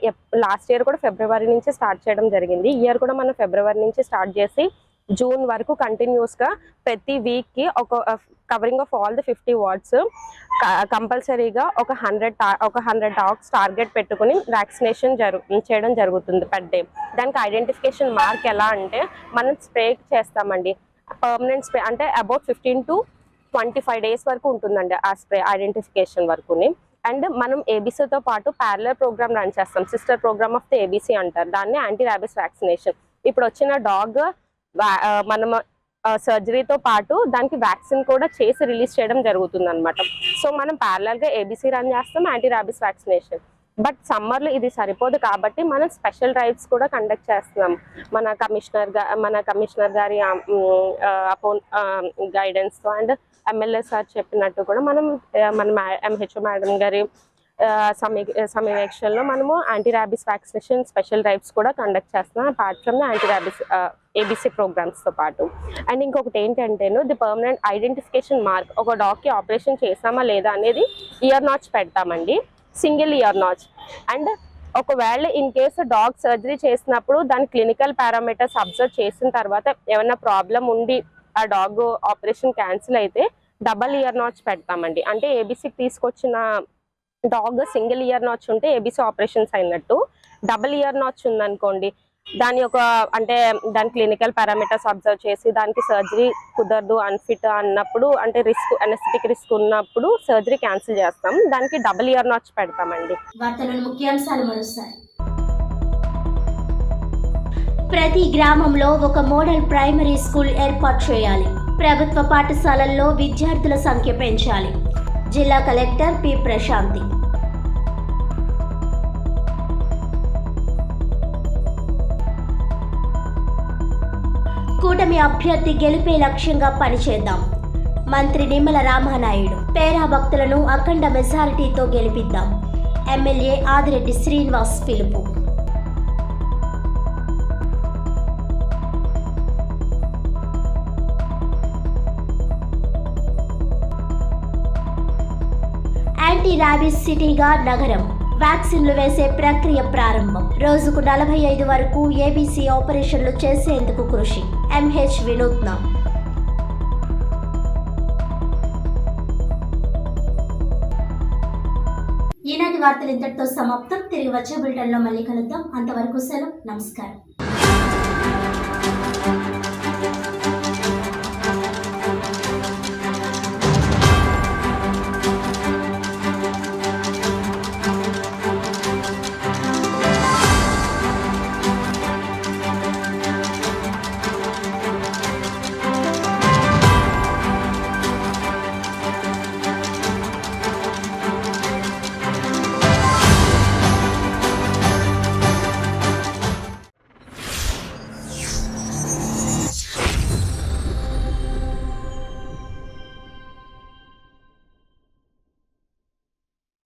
లాస్ట్ ఇయర్ కూడా ఫిబ్రవరి నుంచి స్టార్ట్ చేయడం జరిగింది. ఈ ఇయర్ కూడా మనం ఫిబ్రవరి నుంచి స్టార్ట్ చేసి జూన్ వరకు కంటిన్యూస్గా ప్రతి వీక్కి ఒక covering of all the 50 wards కంపల్సరీగా ఒక 100 డాగ్స్ టార్గెట్ పెట్టుకుని వ్యాక్సినేషన్ చేయడం జరుగుతుంది పర్ డే. దానికి ఐడెంటిఫికేషన్ మార్క్ ఎలా అంటే మనం స్ప్రే చేస్తామండి, పర్మనెంట్ స్ప్రే. అంటే అబౌట్ 15 to 25 days వరకు ఉంటుందండి ఆ స్ప్రే ఐడెంటిఫికేషన్ వరకుని. అండ్ మనం ఏబీసీతో పాటు ప్యారలల్ ప్రోగ్రామ్ రన్ చేస్తాం, sister programme of the ABC అంటారు దాన్ని, యాంటీ ర్యాబీస్ వ్యాక్సినేషన్. ఇప్పుడు వచ్చిన డాగ్ మనం సర్జరీతో పాటు దానికి వ్యాక్సిన్ కూడా చేసి రిలీజ్ చేయడం జరుగుతుంది అనమాట. సో మనం ప్యారలల్గా ఏబీసీ రన్ చేస్తాం, యాంటీ ర్యాబీస్ వ్యాక్సినేషన్. బట్ సమ్మర్లో ఇది సరిపోదు కాబట్టి మనం స్పెషల్ డ్రైవ్స్ కూడా కండక్ట్ చేస్తున్నాం. మన కమిషనర్ గారి గైడెన్స్తో అండ్ ఎమ్మెల్యే సార్ చెప్పినట్టు కూడా మన ఎంహెచ్ఓ మేడం గారి సమీక్షలో మనము anti rabies vaccination special drives కూడా కండక్ట్ చేస్తున్నాం, apart from the anti rabies ABC ప్రోగ్రామ్స్తో పాటు. అండ్ ఇంకొకటి ఏంటంటేను ది పర్మనెంట్ ఐడెంటిఫికేషన్ మార్క్. ఒక డాగ్కి ఆపరేషన్ చేసామా లేదా అనేది ఇయర్ నాచ్ పెడతామండి, సింగిల్ ఇయర్ నాచ్. అండ్ ఒకవేళ ఇన్ కేసు డాగ్ సర్జరీ చేసినప్పుడు దాని క్లినికల్ పారామీటర్స్ అబ్జర్వ్ చేసిన తర్వాత ఏమైనా ప్రాబ్లం ఉండి ఆ డాగ్ ఆపరేషన్ క్యాన్సిల్ అయితే డబల్ ఇయర్ నాచ్ పెడతామండి. అంటే ఏబీసీకి తీసుకొచ్చిన డాగ్ సింగిల్ ఇయర్ నాచ్ ఉంటే ఏబీసీ ఆపరేషన్స్ అయినట్టు. డబల్ ఇయర్ నాచ్ ఉందనుకోండి, దాని దాని క్లినికల్ పారామీటర్స్ అబ్జర్వ్ చేసి దానికి సర్జరీ కుదరదు, అన్ఫిట్ అన్నప్పుడు, అంటే అనెస్థెటిక్ రిస్క్ ఉన్నప్పుడు సర్జరీ క్యాన్సిల్ చేస్తాం, దానికి డబల్ ఇయర్ నాచ్ పెడతామండి. వార్తలను ముఖ్యాంశాలు మరోసారి. ప్రతి గ్రామంలో ఒక మోడల్ ప్రైమరీ స్కూల్ ఏర్పాటు చేయాలి. ప్రభుత్వ పాఠశాలల్లో విద్యార్థుల సంఖ్య పెంచాలి. జిల్లా కలెక్టర్ పి ప్రశాంతి. కూటమి అభ్యర్థి గెలిపే లక్ష్యంగా పనిచేద్దాం. మంత్రి నిమ్మల రామానాయుడు. పేరా భక్తులను అఖండ మెజారిటీతో గెలిపిద్దాం. ఎమ్మెల్యే ఆదిరెడ్డి శ్రీనివాస్ పిలుపు. యాంటీ ర్యాబీస్ సిటీగా నగరం. వ్యాక్సిన్లు వేసే ప్రక్రియ ప్రారంభం. రోజుకు 45 వరకు ఏబీసీ ఆపరేషన్లు చేసేందుకు కృషి. ఎంహెచ్ వినూత్న. ఈనాటి వార్తలు ఇంతటితో సమాప్తం. తిరిగి వచ్చే బులెటిన్లో మళ్ళీ కలుద్దాం. అంతవరకు సెలవు. నమస్కారం.